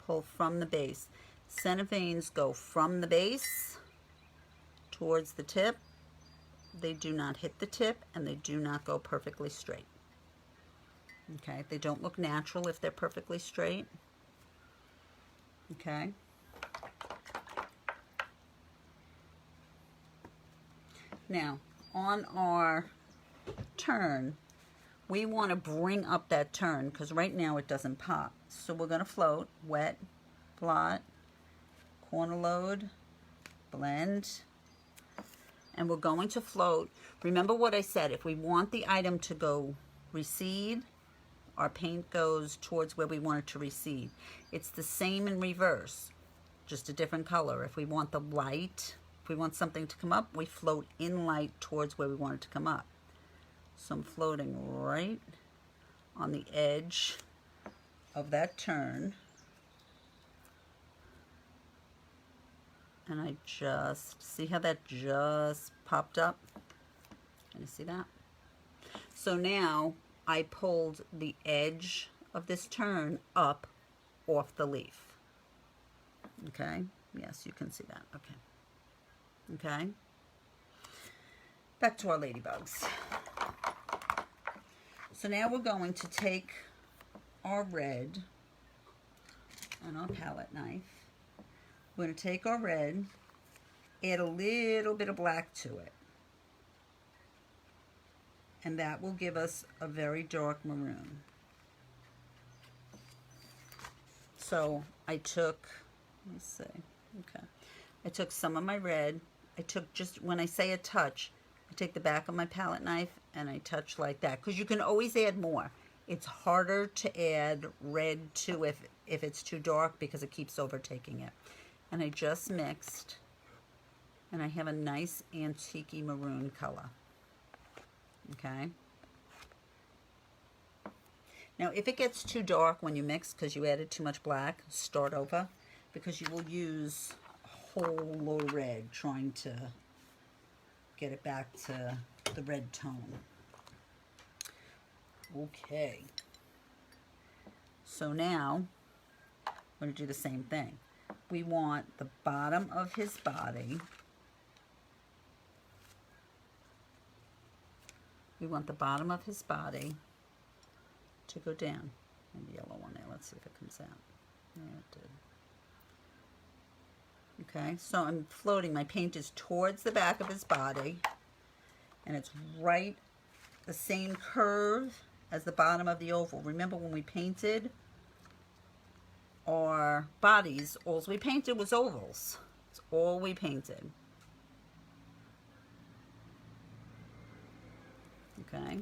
Speaker 1: pull from the base. Center veins go from the base towards the tip. They do not hit the tip, and they do not go perfectly straight. Okay, they don't look natural if they're perfectly straight. Okay. Now, on our turn, we want to bring up that turn because right now it doesn't pop. So we're going to float, wet, blot, corner load, blend, and we're going to float. Remember what I said, if we want the item to go recede, our paint goes towards where we want it to recede. It's the same in reverse, just a different color. If we want the light, if we want something to come up, we float in light towards where we want it to come up. So I'm floating right on the edge of that turn. And I just, see how that just popped up? Can you see that? So now I pulled the edge of this turn up off the leaf. Okay? Yes, you can see that. Okay. Okay? Back to our ladybugs. So now we're going to take our red and our palette knife. We're going to take our red, add a little bit of black to it. And that will give us a very dark maroon. So I took, let me see, okay. I took some of my red. I took just, when I say a touch, I take the back of my palette knife and I touch like that. Because you can always add more. It's harder to add red to if it's too dark because it keeps overtaking it. And I just mixed. And I have a nice antique maroon color. Okay. Now if it gets too dark when you mix because you added too much black, start over. Because you will use a whole load of red trying to get it back to the red tone. Okay. So now we're going to do the same thing. We want the bottom of his body. We want the bottom of his body to go down. And the yellow one there. Let's see if it comes out. Yeah, it did. Okay, so I'm floating. My paint is towards the back of his body. And it's right the same curve as the bottom of the oval. Remember when we painted our bodies, all we painted was ovals. It's all we painted. Okay,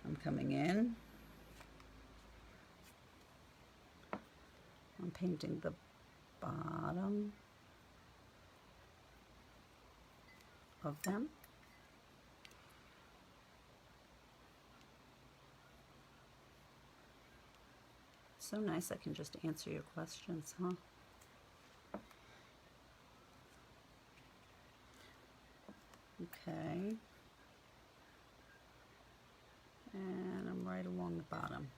Speaker 1: I'm coming in. I'm painting the bottom of them. So nice I can just answer your questions, huh? Okay. And I'm right along the bottom.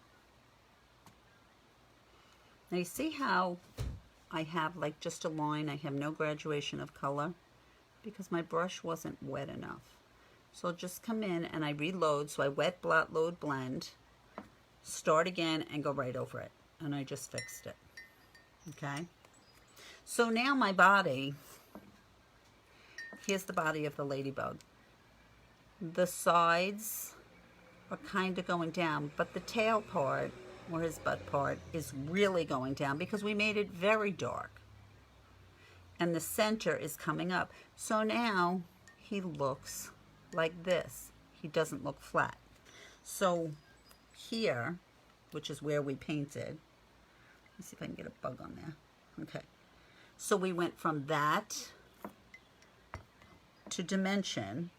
Speaker 1: Now you see how I have like just a line, I have no graduation of color because my brush wasn't wet enough. So I'll just come in and I reload, so I wet, blot, load, blend, start again and go right over it. And I just fixed it. Okay. So now my body, here's the body of the ladybug. The sides are kind of going down, but the tail part, or his butt part, is really going down because we made it very dark. And the center is coming up. So now he looks like this. He doesn't look flat. So here, which is where we painted, let's see if I can get a bug on there. Okay. So we went from that to dimension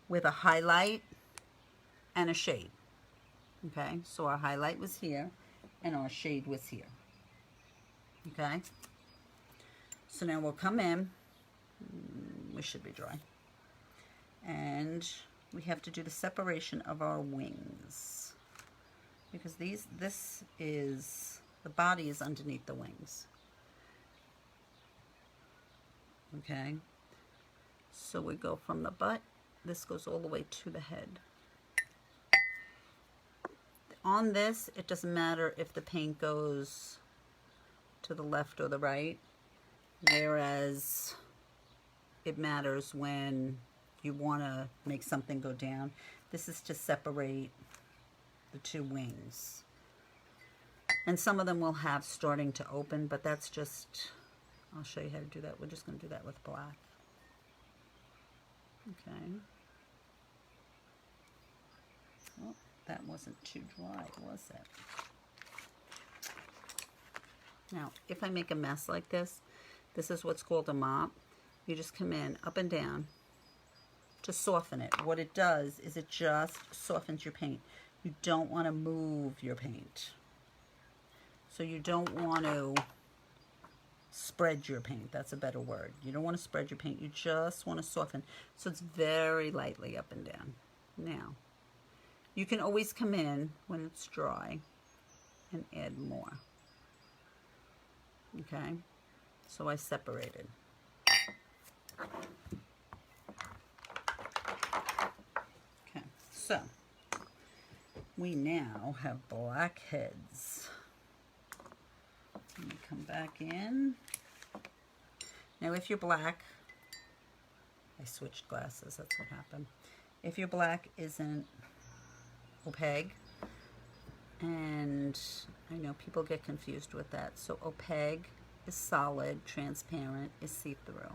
Speaker 1: with a highlight and a shade. Okay, so our highlight was here and our shade was here. Okay, so now we'll come in. We should be dry. And we have to do the separation of our wings because this is, the body is underneath the wings. Okay, so we go from the butt, this goes all the way to the head. On this, it doesn't matter if the paint goes to the left or the right, whereas it matters when you want to make something go down. This is to separate the two wings. And some of them will have starting to open, but that's just, I'll show you how to do that. We're just going to do that with black. Okay. Oh, that wasn't too dry, was it? Now, if I make a mess like this, this is what's called a mop. You just come in up and down to soften it. What it does is it just softens your paint. You don't want to move your paint. So you don't want to spread your paint. That's a better word. You don't want to spread your paint. You just want to soften. So it's very lightly up and down. Now, you can always come in when it's dry and add more. Okay? So I separated. Okay, so we now have black heads. Let me come back in. Now if you're black, I switched glasses, that's what happened. If your black isn't opaque, and I know people get confused with that, so opaque is solid, transparent is see-through.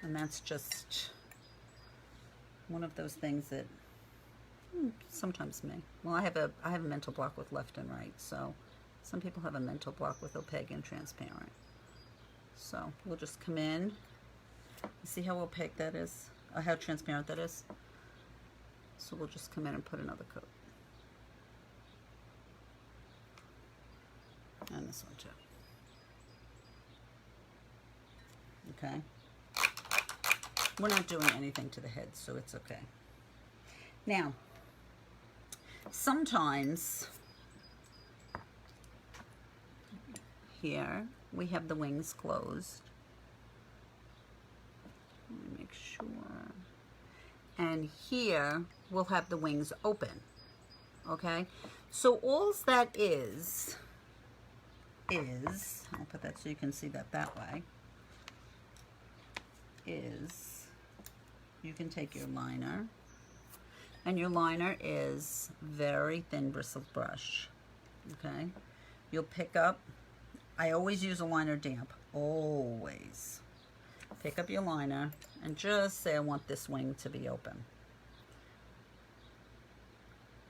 Speaker 1: And that's just one of those things that sometimes me. Well, I have a mental block with left and right, so some people have a mental block with opaque and transparent. So we'll just come in. See how opaque that is? How transparent that is? So we'll just come in and put another coat. And this one too. Okay. We're not doing anything to the head, so it's okay. Now, sometimes here we have the wings closed. Let me make sure. And here we'll have the wings open. Okay? So all that is, I'll put that so you can see that way, is you can take your liner, and your liner is very thin bristled brush. Okay? You'll pick up, I always use a liner damp, always. Pick up your liner and just say I want this wing to be open.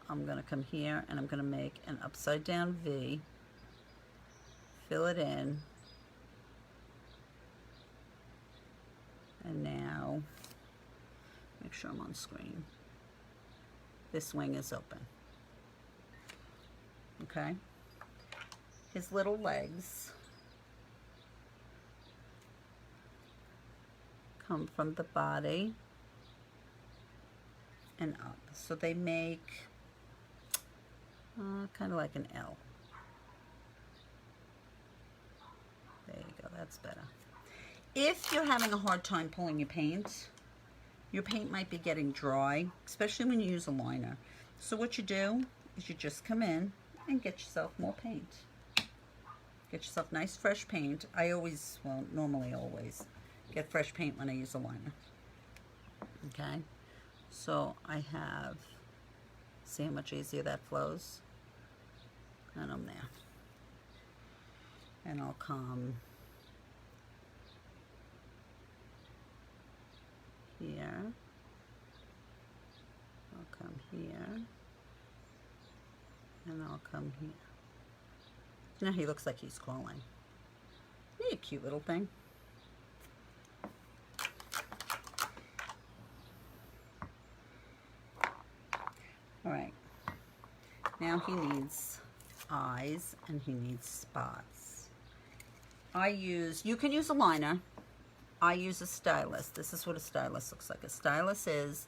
Speaker 1: I'm going to come here and I'm going to make an upside down V, fill it in, and now make sure I'm on screen. This wing is open. Okay? His little legs come from the body and up. So they make kind of like an L. There you go, that's better. If you're having a hard time pulling your paint might be getting dry, especially when you use a liner. So what you do is you just come in and get yourself more paint. Get yourself nice fresh paint. I always, well, normally always get fresh paint when I use a liner. Okay, so I have, see how much easier that flows? And I'm there. And I'll come here. I'll come here. And I'll come here. Now he looks like he's crawling. Isn't he a cute little thing? All right. Now he needs eyes and he needs spots. You can use a liner. I use a stylus. This is what a stylus looks like. A stylus is,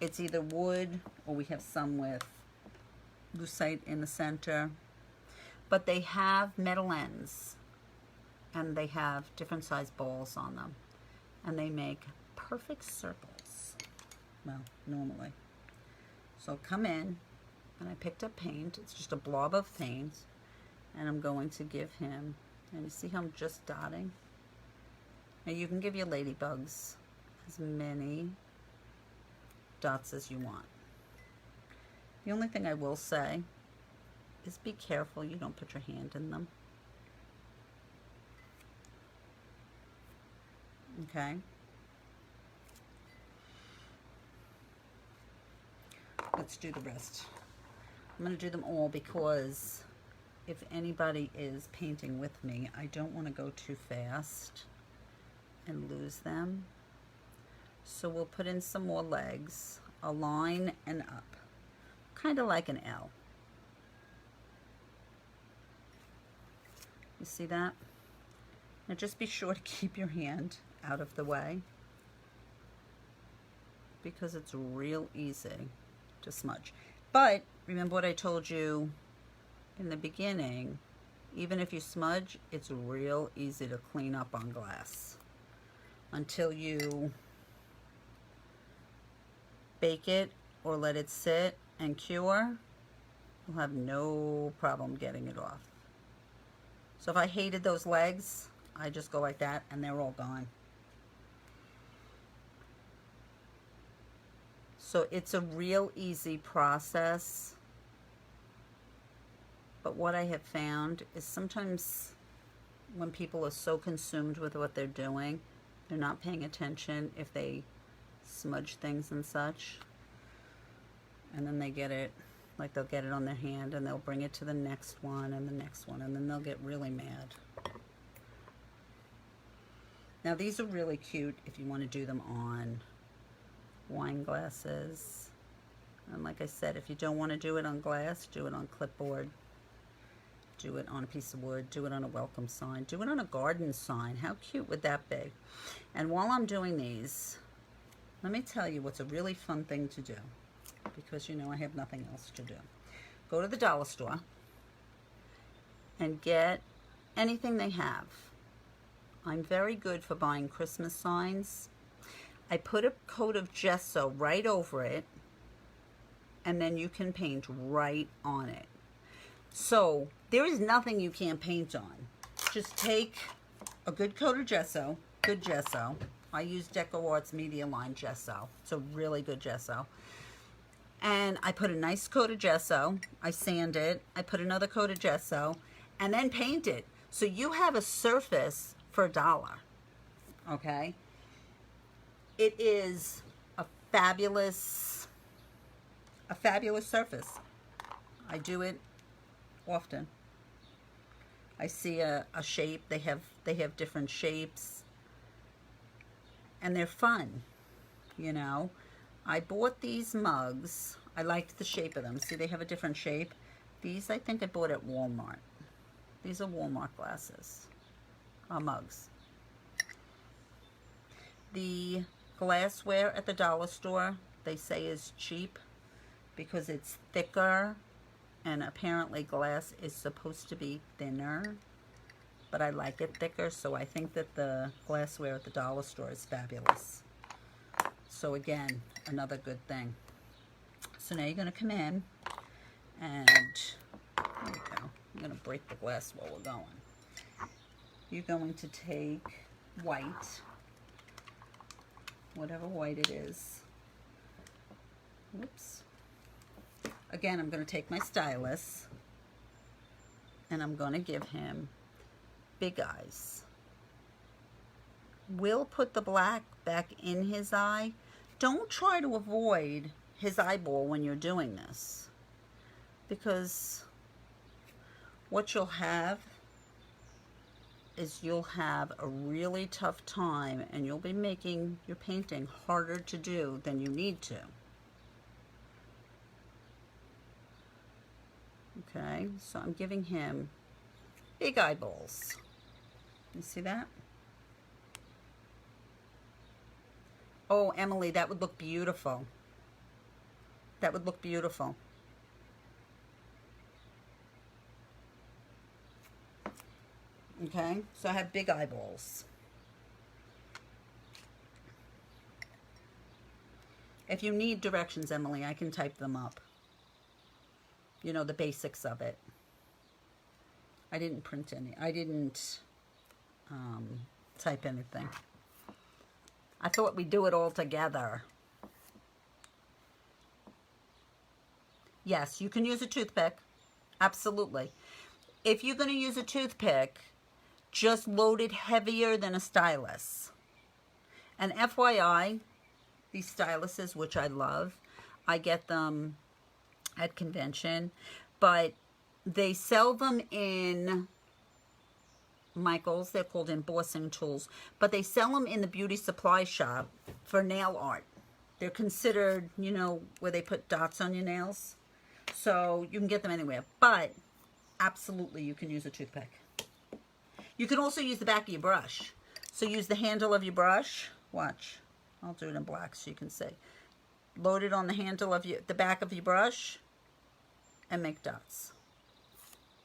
Speaker 1: it's either wood or we have some with lucite in the center. But they have metal ends and they have different size balls on them. And they make perfect circles. Well, normally. So come in and I picked up paint. It's just a blob of paint. And I'm going to give him, and you see how I'm just dotting? Now you can give your ladybugs as many dots as you want. The only thing I will say is be careful you don't put your hand in them. Okay? Let's do the rest. I'm going to do them all because if anybody is painting with me, I don't want to go too fast and lose them. So we'll put in some more legs, a line and up, kind of like an L. You see that? Now just be sure to keep your hand out of the way because it's real easy to smudge. But remember what I told you in the beginning, even if you smudge, it's real easy to clean up on glass. Until you bake it or let it sit and cure, you'll have no problem getting it off. So if I hated those legs, I just go like that and they're all gone. So it's a real easy process. But what I have found is sometimes when people are so consumed with what they're doing, they're not paying attention if they smudge things and such. And then they get it, like they'll get it on their hand and they'll bring it to the next one and the next one, and then they'll get really mad. Now these are really cute if you want to do them on wine glasses. And like I said, if you don't want to do it on glass, do it on clipboard. Do it on a piece of wood, do it on a welcome sign, do it on a garden sign. How cute would that be? And while I'm doing these, let me tell you what's a really fun thing to do, because you know I have nothing else to do. Go to the dollar store and get anything they have. I'm very good for buying Christmas signs. I put a coat of gesso right over it, and then you can paint right on it. So there is nothing you can't paint on. Just take a good coat of gesso, good gesso. I use DecoArt's medium line gesso. It's a really good gesso. And I put a nice coat of gesso. I sand it. I put another coat of gesso and then paint it. So you have a surface for $1. Okay? It is a fabulous surface. I do it often. I see a shape, they have different shapes, and they're fun, you know. I bought these mugs. I liked the shape of them. See, they have a different shape. These I think I bought at Walmart. These are Walmart glasses, mugs. The glassware at the dollar store, they say is cheap because it's thicker. And apparently glass is supposed to be thinner, but I like it thicker, so I think that the glassware at the dollar store is fabulous. So again, another good thing. So now you're going to come in, and there we go. I'm going to break the glass while we're going. You're going to take white, whatever white it is. Whoops. Again, I'm going to take my stylus and I'm going to give him big eyes. We'll put the black back in his eye. Don't try to avoid his eyeball when you're doing this, because what you'll have is you'll have a really tough time and you'll be making your painting harder to do than you need to. Okay, so I'm giving him big eyeballs. You see that? Oh, Emily, that would look beautiful. That would look beautiful. Okay, so I have big eyeballs. If you need directions, Emily, I can type them up. You know, the basics of it. I didn't print any. I didn't type anything. I thought we'd do it all together. Yes, you can use a toothpick. Absolutely. If you're going to use a toothpick, just load it heavier than a stylus. And FYI, these styluses, which I love, I get them at convention, but they sell them in Michael's. They're called embossing tools, but they sell them in the beauty supply shop for nail art. They're considered, you know, where they put dots on your nails. So you can get them anywhere, but absolutely you can use a toothpick. You can also use the back of your brush. So use the handle of your brush. Watch. I'll do it in black so you can see. Load it on the handle of the back of your brush and make dots.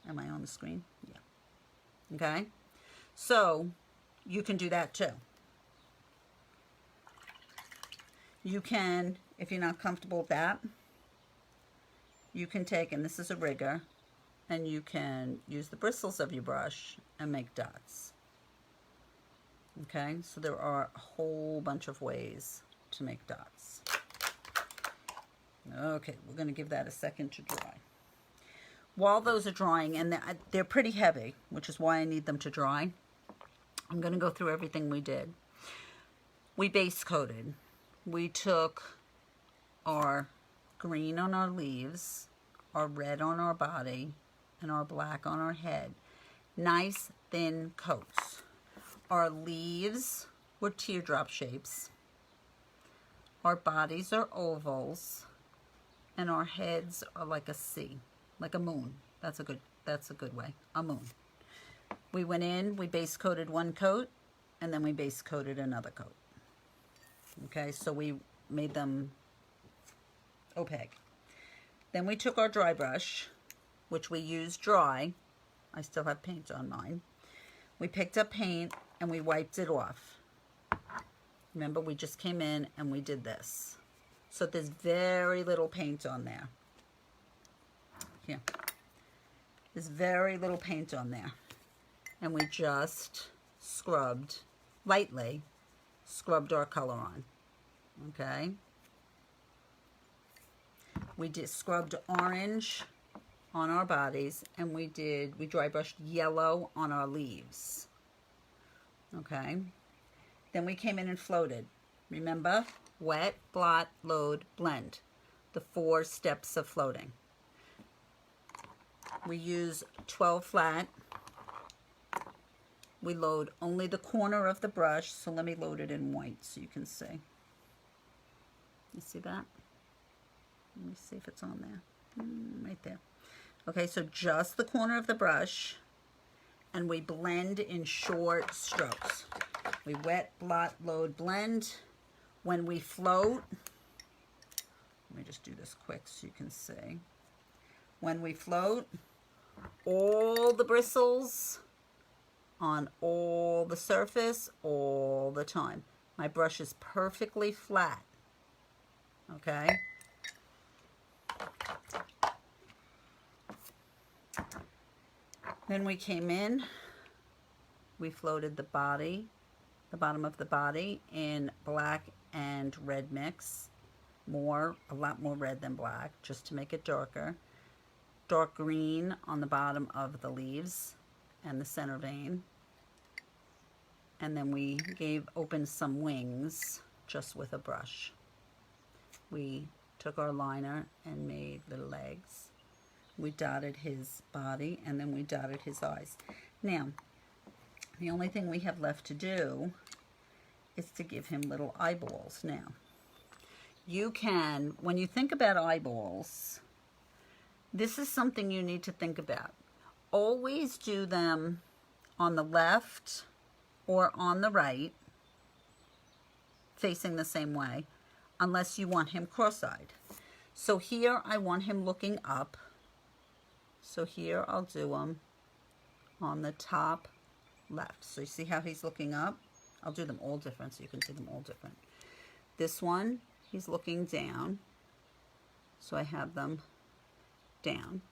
Speaker 1: Am I on the screen? Yeah. Okay. So you can do that too. You can, if you're not comfortable with that, you can take, and this is a rigger, and you can use the bristles of your brush and make dots. Okay, so there are a whole bunch of ways to make dots. Okay, we're going to give that a second to dry. While those are drying, and they're pretty heavy, which is why I need them to dry, I'm going to go through everything we did. We base coated. We took our green on our leaves, our red on our body, and our black on our head. Nice thin coats. Our leaves were teardrop shapes. Our bodies are ovals, and our heads are like a C, like a moon. That's a good way. A moon. We went in, we base coated one coat, and then we base coated another coat. Okay, so we made them opaque. Then we took our dry brush, which we used dry. I still have paint on mine. We picked up paint and we wiped it off. Remember, we just came in and we did this. So there's very little paint on there. Here. There's very little paint on there. And we just scrubbed, lightly, scrubbed our color on. Okay? We scrubbed orange on our bodies, and we dry brushed yellow on our leaves. Okay? Then we came in and floated. Remember? Wet, blot, load, blend. The 4 steps of floating. We use 12 flat. We load only the corner of the brush, so let me load it in white so you can see. You see that? Let me see if it's on there. Right there. Okay, so just the corner of the brush, and we blend in short strokes. We wet, blot, load, blend. When we float, let me just do this quick so you can see. When we float, all the bristles on all the surface all the time. My brush is perfectly flat. Okay? Then we came in, we floated the body, the bottom of the body in black and red mix. A lot more red than black, just to make it darker. Dark green on the bottom of the leaves and the center vein. And then we opened some wings just with a brush. We took our liner and made little legs. We dotted his body, and then we dotted his eyes. Now, the only thing we have left to do is to give him little eyeballs. Now, you can, when you think about eyeballs, this is something you need to think about. Always do them on the left or on the right, facing the same way, unless you want him cross-eyed. So here I want him looking up. So here I'll do him on the top left. So you see how he's looking up? I'll do them all different so you can see them all different. This one, he's looking down. So I have them down.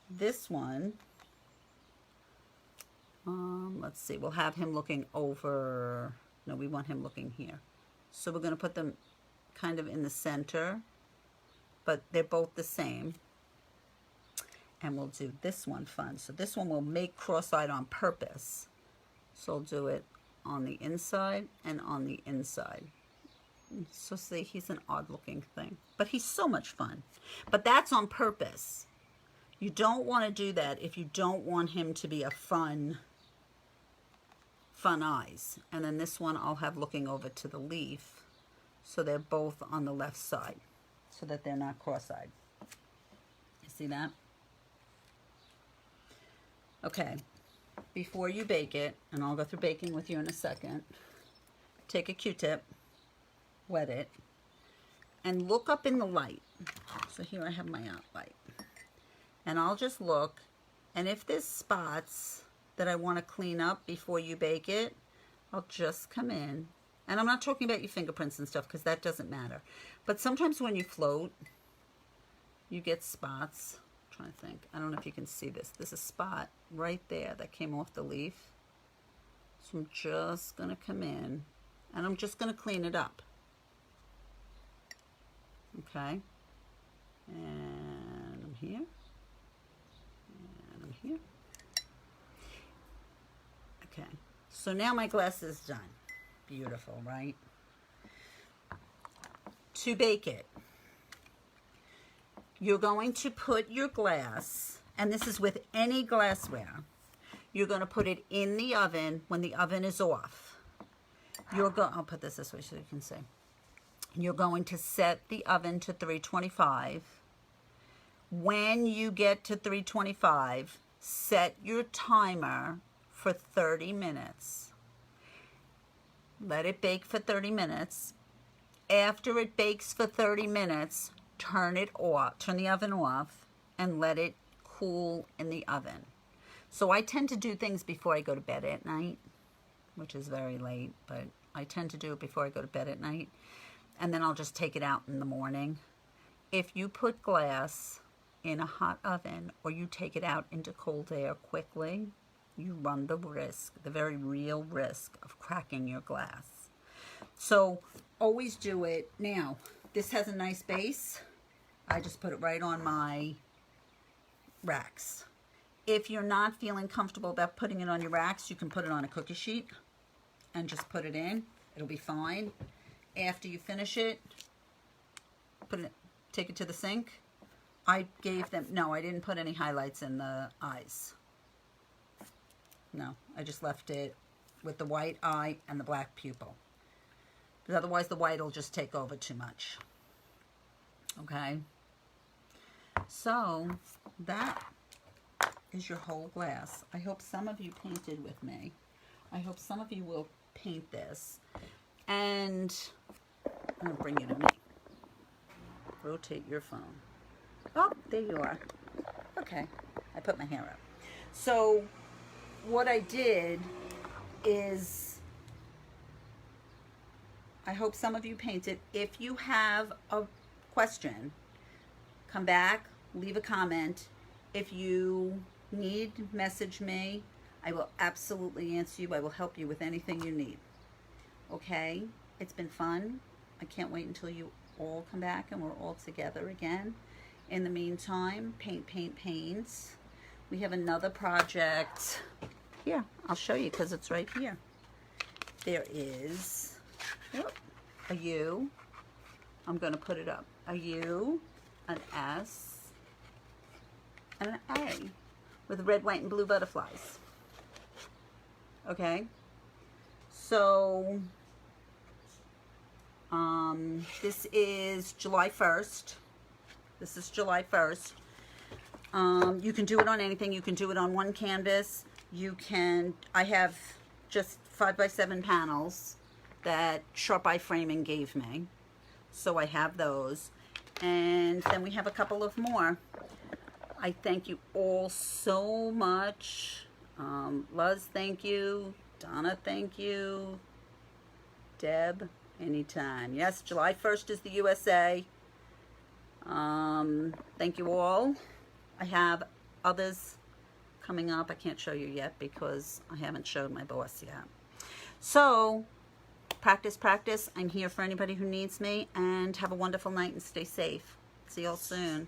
Speaker 1: This one, let's see, we'll have him looking over, no, we want him looking here. So we're going to put them kind of in the center, but they're both the same. And we'll do this one fun. So this one will make cross-eyed on purpose. So I'll do it on the inside and on the inside. So see, he's an odd looking thing, but he's so much fun. But that's on purpose. You don't want to do that if you don't want him to be a fun eyes. And then this one I'll have looking over to the leaf, so they're both on the left side, so that they're not cross-eyed. You see that? Okay, before you bake it, and I'll go through baking with you in a second, take a Q-tip, wet it, and look up in the light. So here I have my out light. And I'll just look, and if there's spots that I want to clean up before you bake it, I'll just come in. And I'm not talking about your fingerprints and stuff, because that doesn't matter. But sometimes when you float, you get spots. I'm trying to think. I don't know if you can see this. There's a spot right there that came off the leaf. So I'm just going to come in, and I'm just going to clean it up. Okay. And I'm here. And I'm here. Okay. So now my glass is done. Beautiful, right? To bake it, you're going to put your glass, and this is with any glassware, you're going to put it in the oven when the oven is off. I'll put this way so you can see. You're going to set the oven to 325. When you get to 325, set your timer for 30 minutes. Let it bake for 30 minutes. After it bakes for 30 minutes, turn it off, turn the oven off, and let it cool in the oven. So I tend to do things before I go to bed at night, which is very late, but I tend to do it before I go to bed at night. And then I'll just take it out in the morning. If you put glass in a hot oven, or you take it out into cold air quickly, you run the risk, the very real risk of cracking your glass. So always do it. Now, this has a nice base. I just put it right on my racks. If you're not feeling comfortable about putting it on your racks, you can put it on a cookie sheet and just put it in. It'll be fine. After you finish it, take it to the sink. I didn't put any highlights in the eyes. No, I just left it with the white eye and the black pupil. Because otherwise the white will just take over too much. Okay? So, that is your whole glass. I hope some of you painted with me. I hope some of you will paint this. And I'm going to bring you to me. Rotate your phone. Oh, there you are. Okay, I put my hair up. So, what I did is, I hope some of you painted. If you have a question, come back, leave a comment. If you need, message me. I will absolutely answer you. I will help you with anything you need. Okay? It's been fun. I can't wait until you all come back and we're all together again. In the meantime, paint, paint, paints. We have another project. Here, I'll show you because it's right here. There is a U. I'm going to put it up. A U, an S, and an A with red, white, and blue butterflies. Okay? So, this is July 1st. This is July 1st. You can do it on anything. You can do it on one canvas. I have just 5x7 panels that Sharp Eye Framing gave me. So I have those. And then we have a couple of more. I thank you all so much. Luz, thank you. Donna, thank you. Deb, anytime. Yes, July 1st is the USA. Thank you all. I have others coming up. I can't show you yet because I haven't showed my boss yet. So practice, practice. I'm here for anybody who needs me, and have a wonderful night and stay safe. See you all soon.